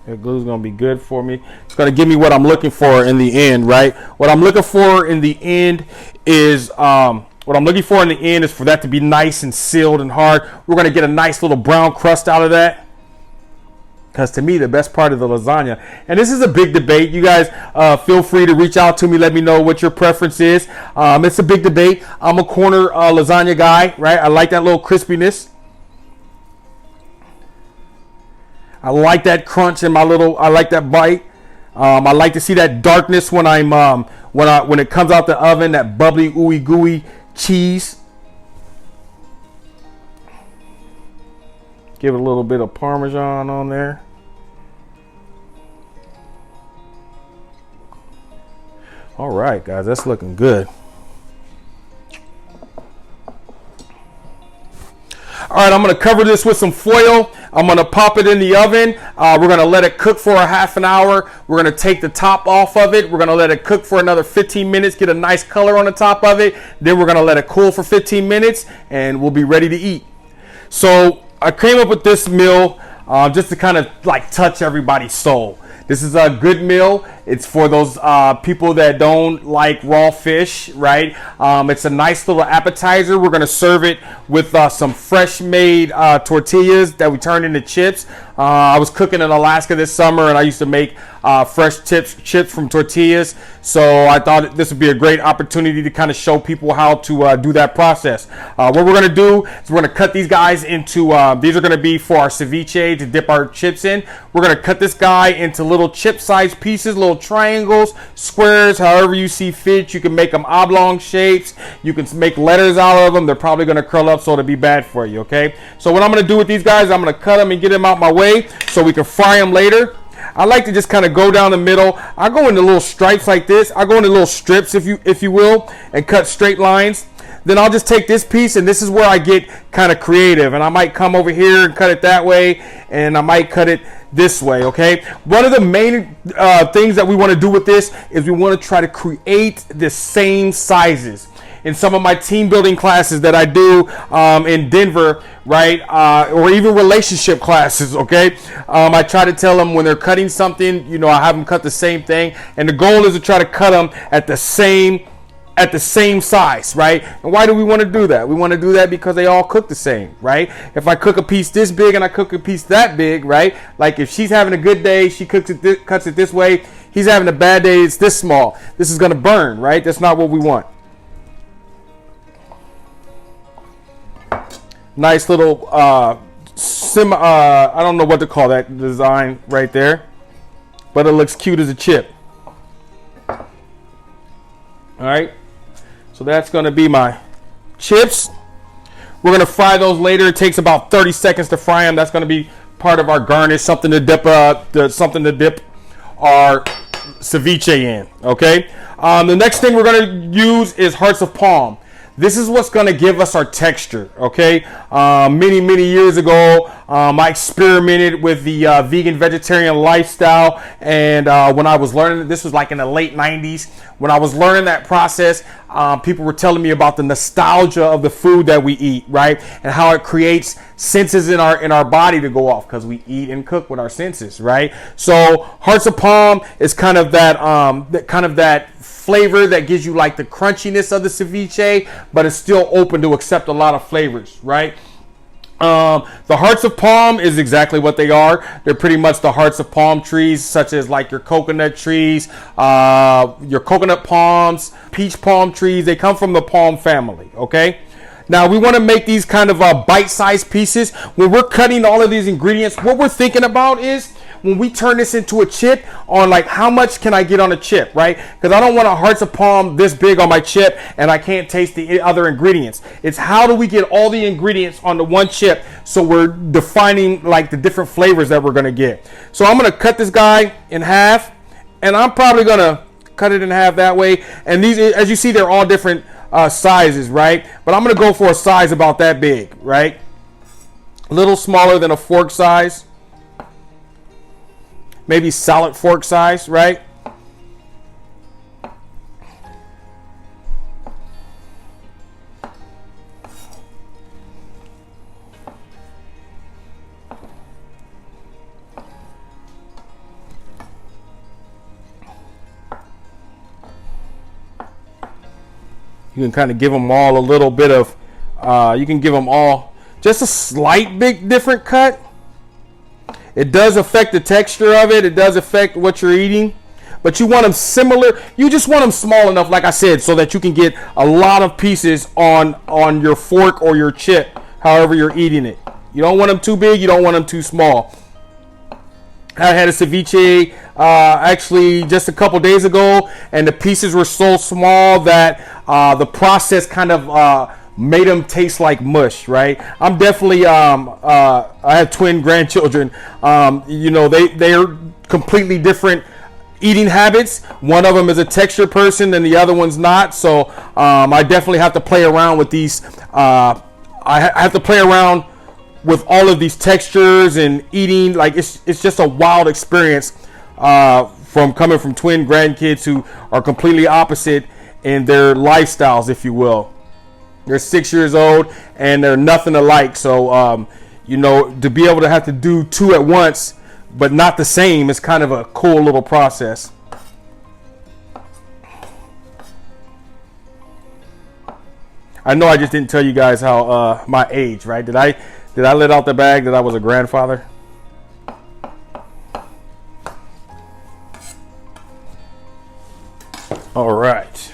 That glue is going to be good for me. It's going to give me what I'm looking for in the end, right? What I'm looking for in the end is for that to be nice and sealed and hard. We're going to get a nice little brown crust out of that. Because to me, the best part of the lasagna, and this is a big debate. You guys feel free to reach out to me. Let me know what your preference is. It's a big debate. I'm a corner lasagna guy, right? I like that little crispiness. I like that crunch in I like that bite. I like to see that darkness when when it comes out the oven, that bubbly, ooey gooey cheese. Give it a little bit of Parmesan on there. All right, guys, that's looking good. All right, I'm going to cover this with some foil. I'm going to pop it in the oven. We're going to let it cook for a half an hour. We're going to take the top off of it. We're going to let it cook for another 15 minutes, get a nice color on the top of it. Then we're going to let it cool for 15 minutes, and we'll be ready to eat. So I came up with this meal just to kind of like touch everybody's soul. This is a good meal. It's for those people that don't like raw fish, right? It's a nice little appetizer. We're going to serve it with some fresh made tortillas that we turn into chips. I was cooking in Alaska this summer, and I used to make fresh chips from tortillas. So I thought this would be a great opportunity to kind of show people how to do that process. What we're going to do is we're going to cut these guys into, these are going to be for our ceviche to dip our chips in. We're going to cut this guy into little chip-sized pieces, little triangles, squares, however you see fit. You can make them oblong shapes. You can make letters out of them. They're probably going to curl up, so it'll be bad for you, okay? So what I'm going to do with these guys, I'm going to cut them and get them out my way so we can fry them later. I like to just kind of go down the middle. I go into little stripes like this. I go into little strips, if you will, and cut straight lines. Then I'll just take this piece, and this is where I get kind of creative. And I might come over here and cut it that way, and I might cut it this way, okay? One of the main things that we want to do with this is we want to try to create the same sizes. In some of my team building classes that I do in Denver, right, or even relationship classes, okay, I try to tell them when they're cutting something, you know, I have them cut the same thing, and the goal is to try to cut them at the same size, right? And why do we want to do that? We want to do that because they all cook the same, right? If I cook a piece this big and I cook a piece that big, right? Like if she's having a good day, she cuts it this way. He's having a bad day, it's this small. This is going to burn, right? That's not what we want. Nice little I don't know what to call that design right there, but it looks cute as a chip. All right, so that's going to be my chips. We're going to fry those later. It takes about 30 seconds to fry them. That's going to be part of our garnish, something to dip our ceviche in. Okay. The next thing we're going to use is hearts of palm. This is what's going to give us our texture. Okay. Many years ago, I experimented with the vegan vegetarian lifestyle, and when I was learning, this was like in the late 90s. When I was learning that process, people were telling me about the nostalgia of the food that we eat, right, and how it creates senses in our body to go off because we eat and cook with our senses, right? So hearts of palm is kind of that flavor that gives you like the crunchiness of the ceviche, but it's still open to accept a lot of flavors, right? The hearts of palm is exactly what they are. They're pretty much the hearts of palm trees, such as like your coconut trees, your coconut palms, peach palm trees. They come from the palm family, okay? Now we want to make these kind of bite-sized pieces. When we're cutting all of these ingredients, what we're thinking about is when we turn this into a chip, on like how much can I get on a chip, right? Because I don't want a hearts of palm this big on my chip and I can't taste the other ingredients. It's how do we get all the ingredients on the one chip so we're defining like the different flavors that we're going to get. So I'm going to cut this guy in half, and I'm probably going to cut it in half that way. And these, as you see, they're all different sizes, right? But I'm going to go for a size about that big, right? A little smaller than a fork size. Maybe salad fork size, right? You can kind of give them all a little bit of, you can give them all just a slight big different cut. It does affect the texture of it. It does affect what you're eating. But you want them similar. You just want them small enough, like I said, so that you can get a lot of pieces on your fork or your chip, however you're eating it. You don't want them too big. You don't want them too small. I had a ceviche actually just a couple days ago, and the pieces were so small that the process kind of made them taste like mush, right? I'm definitely I have twin grandchildren. You know, they're completely different eating habits. One of them is a texture person and the other one's not. So I definitely have to play around with these. I have to play around with all of these textures and eating. Like it's just a wild experience from coming from twin grandkids who are completely opposite in their lifestyles, if you will. They're 6 years old and they're nothing alike. So, you know, to be able to have to do two at once, but not the same, is kind of a cool little process. I know I just didn't tell you guys how my age, right? Did I let out the bag that I was a grandfather? All right.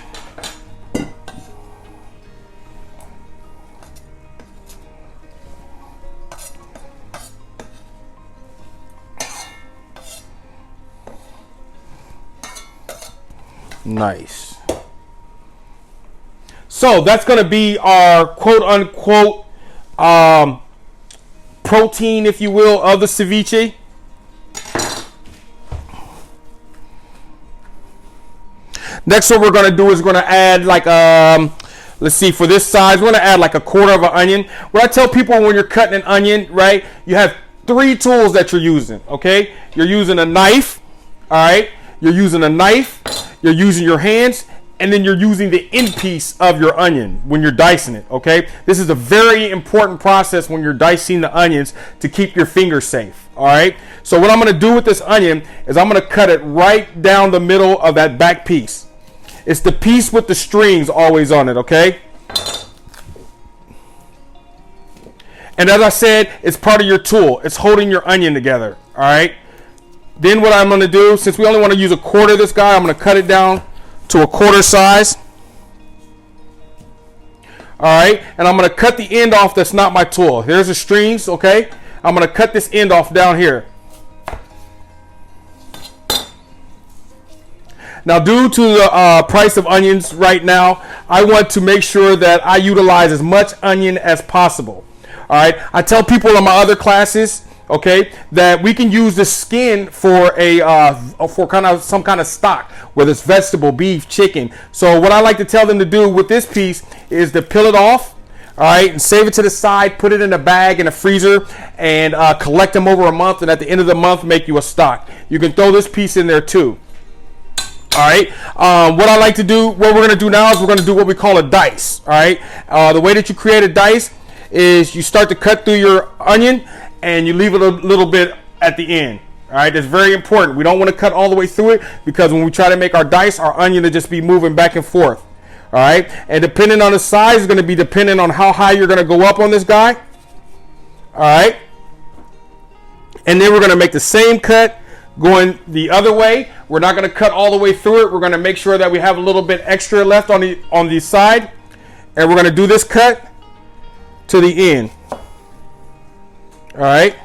Nice. So that's going to be our quote unquote protein, if you will, of the ceviche. Next, what we're going to do is we're going to add like let's see, for this size, we're going to add like a quarter of an onion. What I tell people when you're cutting an onion, right, you have three tools that you're using, okay? You're using a knife, all right? You're using a knife, you're using your hands, and then you're using the end piece of your onion when you're dicing it, okay? This is a very important process when you're dicing the onions to keep your fingers safe, all right? So what I'm going to do with this onion is I'm going to cut it right down the middle of that back piece. It's the piece with the strings always on it, okay? And as I said, it's part of your tool. It's holding your onion together, all right? Then what I'm going to do, since we only want to use a quarter of this guy, I'm going to cut it down to a quarter size. All right, and I'm gonna cut the end off. That's not my tool. Here's the strings. Okay, I'm gonna cut this end off down here. Now, due to the price of onions right now, I want to make sure that I utilize as much onion as possible. All right, I tell people in my other classes, okay, that we can use the skin for some kind of stock, whether it's vegetable, beef, chicken. So what I like to tell them to do with this piece is to peel it off, all right, and save it to the side, put it in a bag in a freezer, and collect them over a month, and at the end of the month, make you a stock. You can throw this piece in there too. All right, what I like to do, what we're going to do now is we're going to do what we call a dice. All right, the way that you create a dice is you start to cut through your onion and you leave it a little bit at the end. All right, that's very important. We don't want to cut all the way through it, because when we try to make our dice, our onion will just be moving back and forth. All right, and depending on the size is going to be dependent on how high you're going to go up on this guy. All right, and then we're going to make the same cut going the other way. We're not going to cut all the way through it. We're going to make sure that we have a little bit extra left on the side, and we're going to do this cut to the end. All right,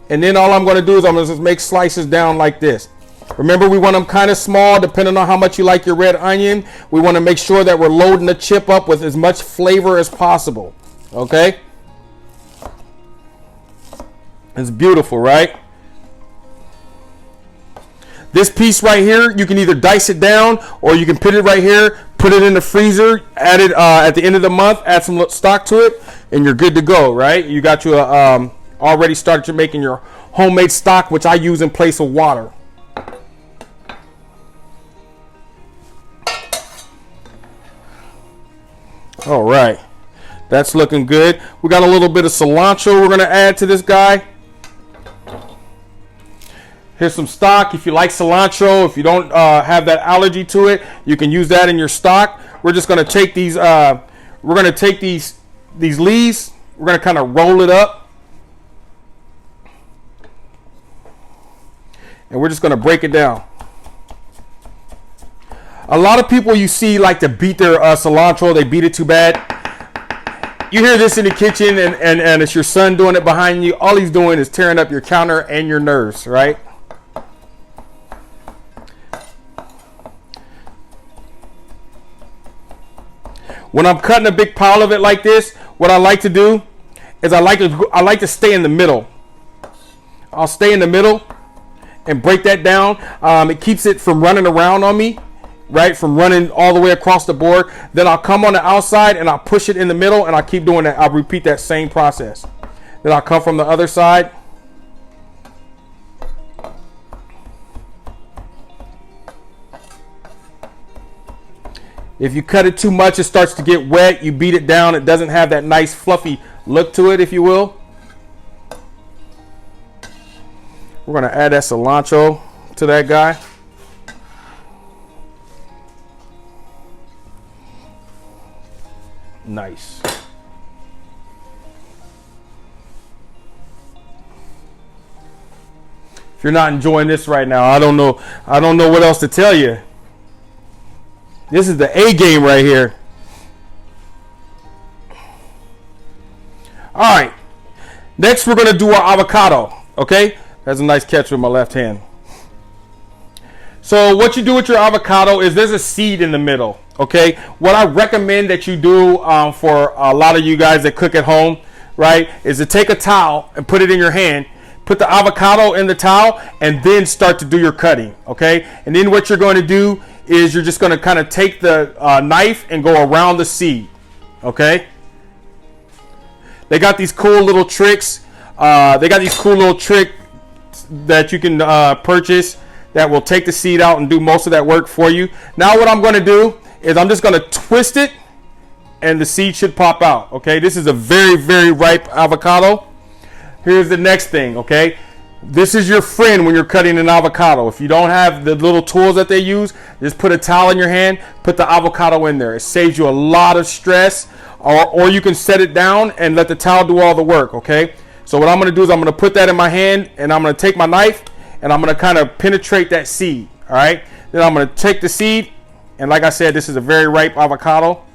and then all I'm going to do is I'm going to just make slices down like this. Remember, we want them kind of small, depending on how much you like your red onion. We want to make sure that we're loading the chip up with as much flavor as possible. Okay, it's beautiful, right? This piece right here, you can either dice it down, or you can put it right here, put it in the freezer, add it at the end of the month, add some stock to it, and you're good to go, right? You got your already started making your homemade stock, which I use in place of water. All right, that's looking good. We got a little bit of cilantro we're going to add to this guy. Here's some stock. If you like cilantro, if you don't have that allergy to it, you can use that in your stock. We're just going to take these. We're going to take these leaves. We're going to kind of roll it up, and we're just going to break it down. A lot of people you see like to beat their cilantro. They beat it too bad. You hear this in the kitchen, and it's your son doing it behind you. All he's doing is tearing up your counter and your nerves, right? When I'm cutting a big pile of it like this, what I like to do is I like to stay in the middle. I'll stay in the middle and break that down. It keeps it from running around on me, right? From running all the way across the board. Then I'll come on the outside and I'll push it in the middle, and I'll keep doing that. I'll repeat that same process. Then I'll come from the other side. If you cut it too much, it starts to get wet. You beat it down. It doesn't have that nice fluffy look to it, if you will. We're going to add that cilantro to that guy. Nice. If you're not enjoying this right now, I don't know what else to tell you. This is the A game right here. All right. Next, we're going to do our avocado. Okay? That's a nice catch with my left hand. So what you do with your avocado is there's a seed in the middle. Okay? What I recommend that you do for a lot of you guys that cook at home, right, is to take a towel and put it in your hand. Put the avocado in the towel and then start to do your cutting. Okay? And then what you're going to do is you're just going to kind of take the knife and go around the seed. Okay? They got these cool little tricks. They got these cool little tricks that you can purchase that will take the seed out and do most of that work for you. Now what I'm going to do is I'm just going to twist it and the seed should pop out. Okay? This is a very, very ripe avocado. Here's the next thing. Okay? This is your friend when you're cutting an avocado. If you don't have the little tools that they use, just put a towel in your hand, put the avocado in there. It saves you a lot of stress, or you can set it down and let the towel do all the work, okay? So what I'm going to do is I'm going to put that in my hand, and I'm going to take my knife, and I'm going to kind of penetrate that seed, all right? Then I'm going to take the seed, and like I said, this is a very ripe avocado.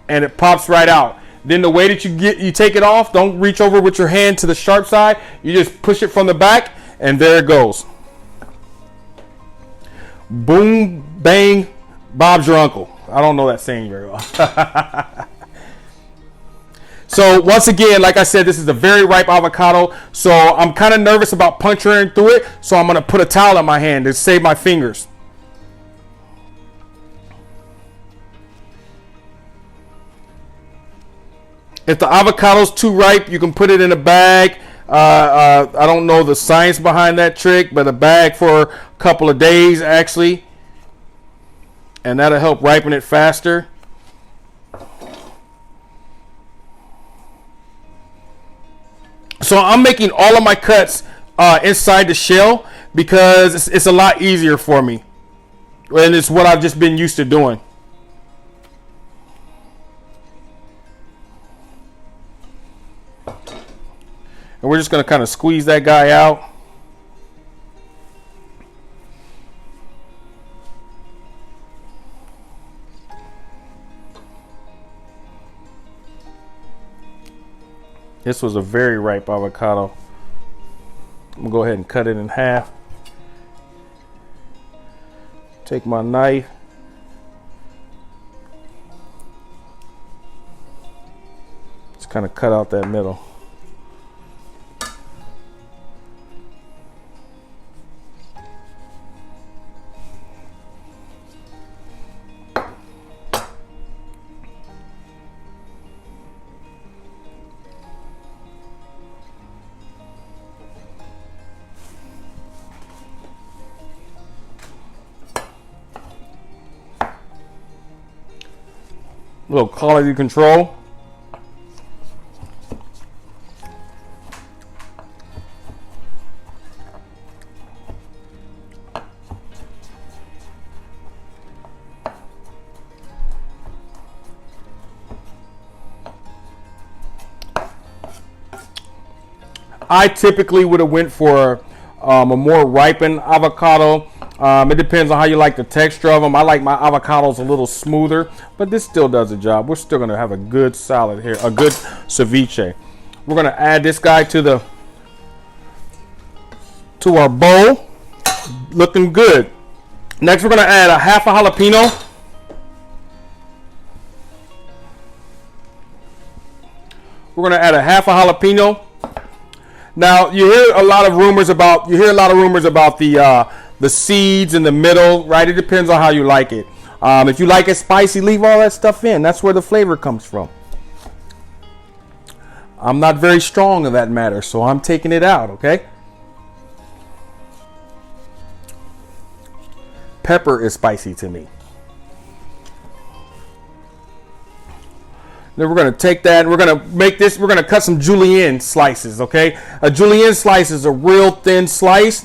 and it pops right out. Then the way that you take it off, don't reach over with your hand to the sharp side. You just push it from the back, and there it goes. Boom, bang, Bob's your uncle. I don't know that saying very well. So once again, like I said, this is a very ripe avocado. So I'm kind of nervous about puncturing through it. So I'm going to put a towel in my hand to save my fingers. If the avocado's too ripe, you can put it in a bag. I don't know the science behind that trick, but a bag for a couple of days actually. And that'll help ripen it faster. So I'm making all of my cuts inside the shell because it's a lot easier for me. And it's what I've just been used to doing. And we're just going to kind of squeeze that guy out. This was a very ripe avocado. I'm going to go ahead and cut it in half. Take my knife. Just kind of cut out that middle. A little quality control. I typically would have went for a more ripened avocado. It depends on how you like the texture of them. I like my avocados a little smoother, but this still does the job. We're still gonna have a good salad here, a good ceviche. We're gonna add this guy to our bowl. Looking good. Next, we're gonna add a half a jalapeno. We're gonna add a half a jalapeno. Now you hear a lot of rumors about the seeds in the middle, right? It depends on how you like it. If you like it spicy, leave all that stuff in. That's where the flavor comes from. I'm not very strong in that matter, so I'm taking it out, okay? Pepper is spicy to me. Then we're going to take that and we're going to cut some julienne slices, okay? A julienne slice is a real thin slice.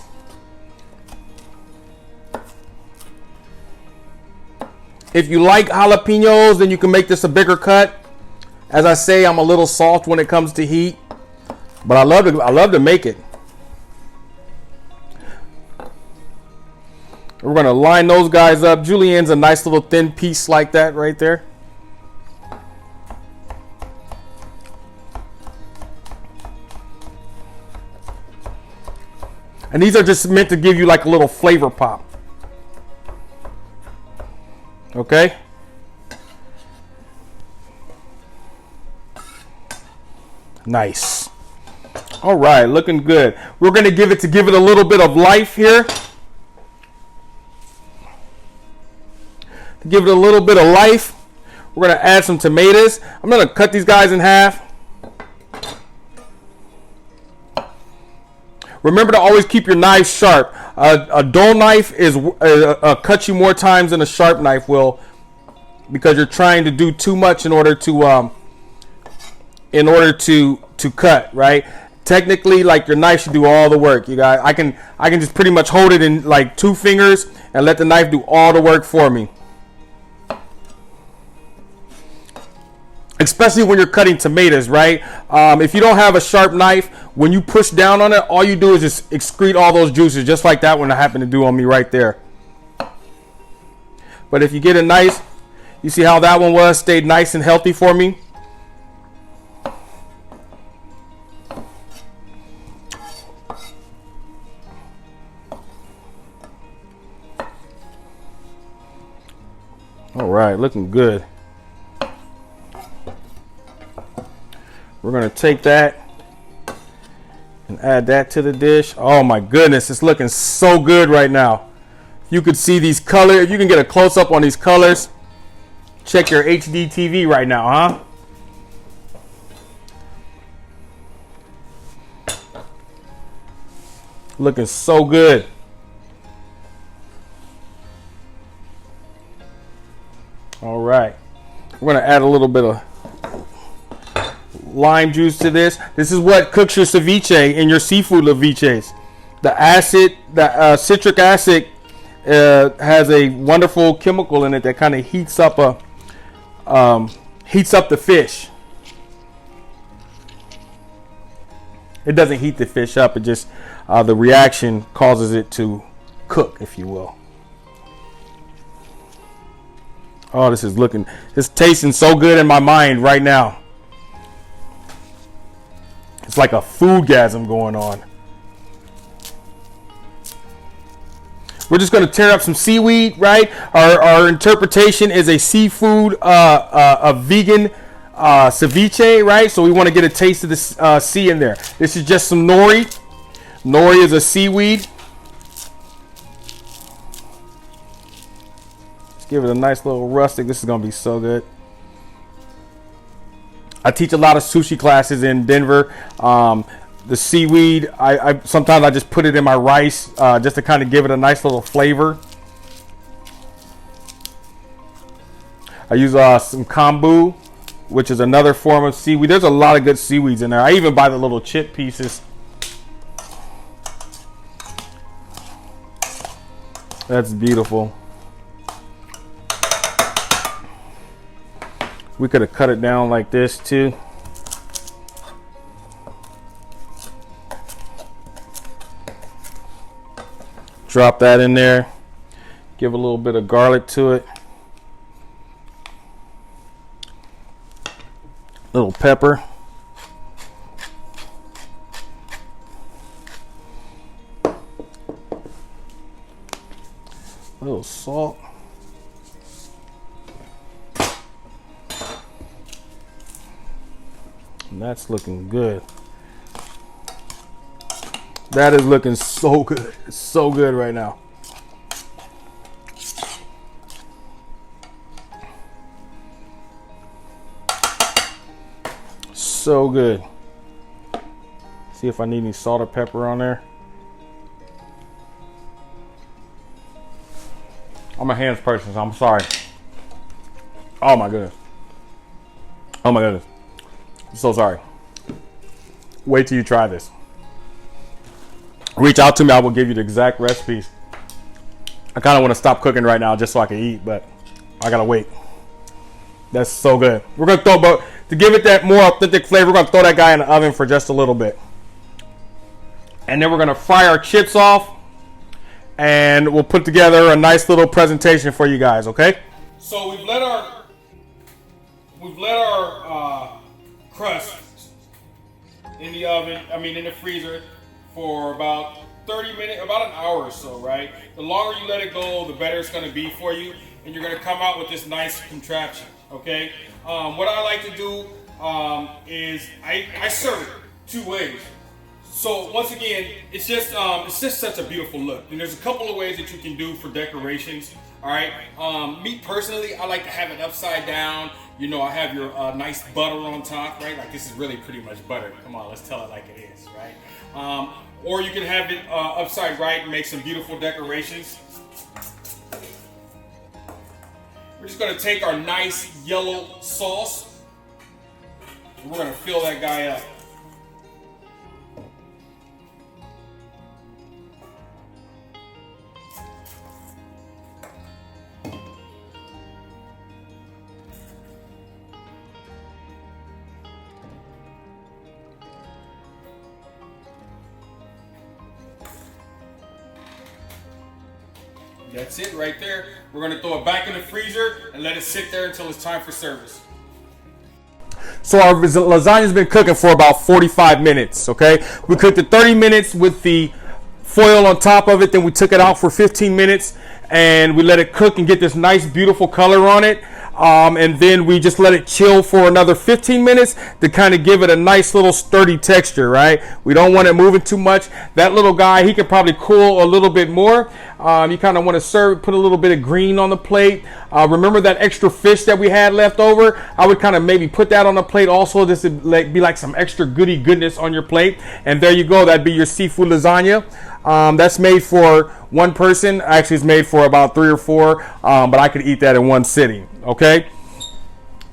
If you like jalapenos, then you can make this a bigger cut. As I say, I'm a little soft when it comes to heat, but I love to make it. We're going to line those guys up. Julienne's a nice little thin piece like that right there. And these are just meant to give you like a little flavor pop. Okay? Nice. All right, looking good. We're going to give it a little bit of life here. To give it a little bit of life, we're going to add some tomatoes. I'm going to cut these guys in half. Remember to always keep your knife sharp. A dull knife cuts you more times than a sharp knife will, because you're trying to do too much in order to cut, right? Technically, like, your knife should do all the work. You guys, I can just pretty much hold it in like 2 fingers and let the knife do all the work for me. Especially when you're cutting tomatoes, right? If you don't have a sharp knife, when you push down on it, all you do is just excrete all those juices, just like that one I happened to do on me right there. But if you get it nice, You see how that one was? Stayed nice and healthy for me. All right, looking good. We're gonna take that and add that to the dish. Oh my goodness, it's looking so good right now. You could see these colors. You can get a close up on these colors. Check your HD TV right now, huh? Looking so good. All right, we're gonna add a little bit of lime juice to this. This is what cooks your ceviche and your seafood ceviches. The acid, the citric acid, has a wonderful chemical in it that kind of heats up the fish. It doesn't heat the fish up. It just the reaction causes it to cook, if you will. Oh, it's tasting so good in my mind right now. It's like a foodgasm going on. We're just going to tear up some seaweed, right? Our interpretation is a seafood, a vegan ceviche, right? So we want to get a taste of the sea in there. This is just some nori. Nori is a seaweed. Let's give it a nice little rustic. This is going to be so good. I teach a lot of sushi classes in Denver. The seaweed, I sometimes I just put it in my rice just to kind of give it a nice little flavor. I use some kombu, which is another form of seaweed. There's a lot of good seaweeds in there. I even buy the little chip pieces. That's beautiful. We could have cut it down like this too. Drop that in there. Give a little bit of garlic to it. Little pepper. Little salt. And that's looking good. That is looking so good. It's so good right now. So good. See if I need any salt or pepper on there. I'm a hands person, so I'm sorry. Oh my goodness. Oh my goodness. I'm so sorry. Wait till you try this. Reach out to me. I will give you the exact recipes. I kind of want to stop cooking right now just so I can eat, but I gotta wait. That's so good. We're gonna throw, to give it that more authentic flavor, we're gonna throw that guy in the oven for just a little bit, and then we're gonna fry our chips off, and we'll put together a nice little presentation for you guys. Okay? So we've let our crust in the oven. In the freezer for about 30 minutes, about an hour or so, right? The longer you let it go, the better it's gonna be for you, and you're gonna come out with this nice contraption, okay? What I like to do is I serve it two ways. So once again, it's just such a beautiful look. And there's a couple of ways that you can do for decorations, all right? Me personally, I like to have it upside down. You know, I have your nice butter on top, right? Like this is really pretty much butter. Come on, let's tell it like it is, right? Or you can have it upside right and make some beautiful decorations. We're just gonna take our nice yellow sauce and we're gonna fill that guy up. That's it right there. We're gonna throw it back in the freezer and let it sit there until it's time for service. So our lasagna's been cooking for about 45 minutes, okay? We cooked it 30 minutes with the foil on top of it, then we took it out for 15 minutes and we let it cook and get this nice beautiful color on it. And then we just let it chill for another 15 minutes to kind of give it a nice little sturdy texture, right? We don't want it moving too much. That little guy, he could probably cool a little bit more. You kind of want to serve, put a little bit of green on the plate. Remember that extra fish that we had left over? I would kind of maybe put that on the plate also. This would be like some extra goody goodness on your plate. And there you go. That'd be your seafood lasagna. That's made for one person. Actually, it's made for about 3 or 4, but I could eat that in one sitting. Okay.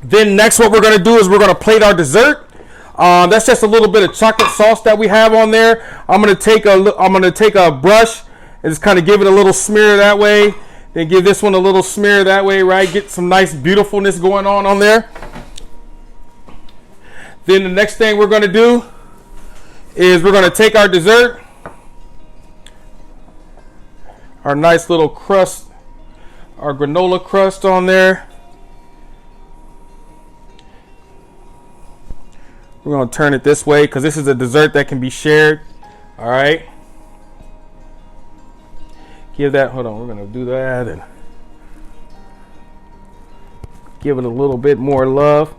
Then next, what we're going to do is we're going to plate our dessert. That's just a little bit of chocolate sauce that we have on there. I'm going to take a brush and just kind of give it a little smear that way. Then give this one a little smear that way, right? Get some nice beautifulness going on there. Then the next thing we're going to do is we're going to take our dessert, our nice little crust, our granola crust on there. We're going to turn it this way because this is a dessert that can be shared. All right. Give that, hold on, we're going to do that and give it a little bit more love.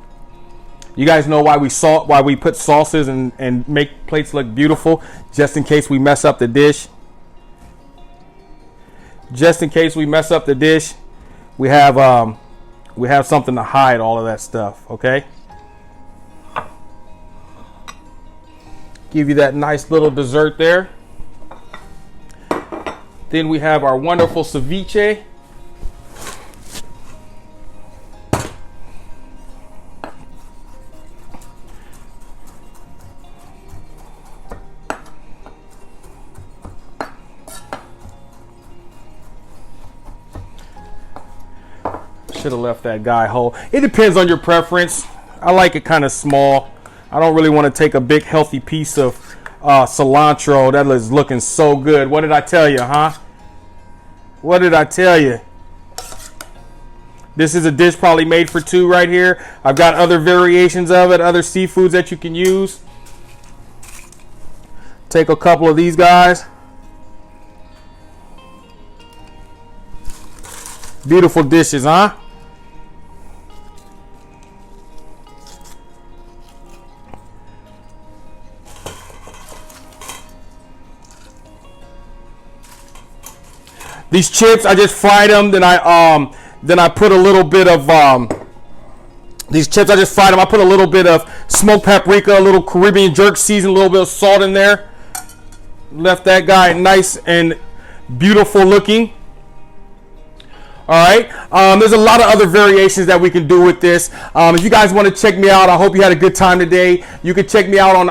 You guys know why we put sauces and make plates look beautiful, just in case we mess up the dish. Just in case we mess up the dish, we have something to hide all of that stuff, okay? Give you that nice little dessert there. Then we have our wonderful ceviche. Should have left that guy whole. It depends on your preference. I like it kind of small. I don't really want to take a big healthy piece of cilantro. That is looking so good. What did I tell you, huh? What did I tell you? This is a dish probably made for 2 right here. I've got other variations of it, other seafoods that you can use. Take a couple of these guys. Beautiful dishes, huh? These chips, I just fried them. Then I put a little bit of these chips. I just fried them. I put a little bit of smoked paprika, a little Caribbean jerk season, a little bit of salt in there. Left that guy nice and beautiful looking. All right. There's a lot of other variations that we can do with this. If you guys want to check me out, I hope you had a good time today. You can check me out on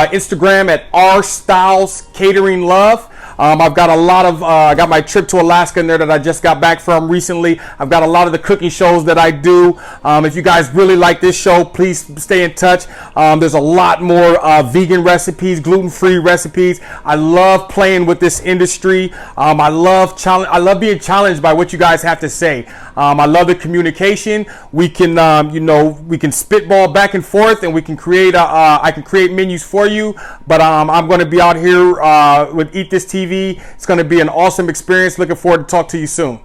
Instagram at rstylescateringlove. I've got a lot of, I got my trip to Alaska in there that I just got back from recently. I've got a lot of the cooking shows that I do. If you guys really like this show, please stay in touch. There's a lot more vegan recipes, gluten-free recipes. I love playing with this industry. I love being challenged by what you guys have to say. I love the communication. We can, we can spitball back and forth, and we can create. I can create menus for you. But I'm going to be out here with Eat This TV. It's going to be an awesome experience. Looking forward to talk to you soon.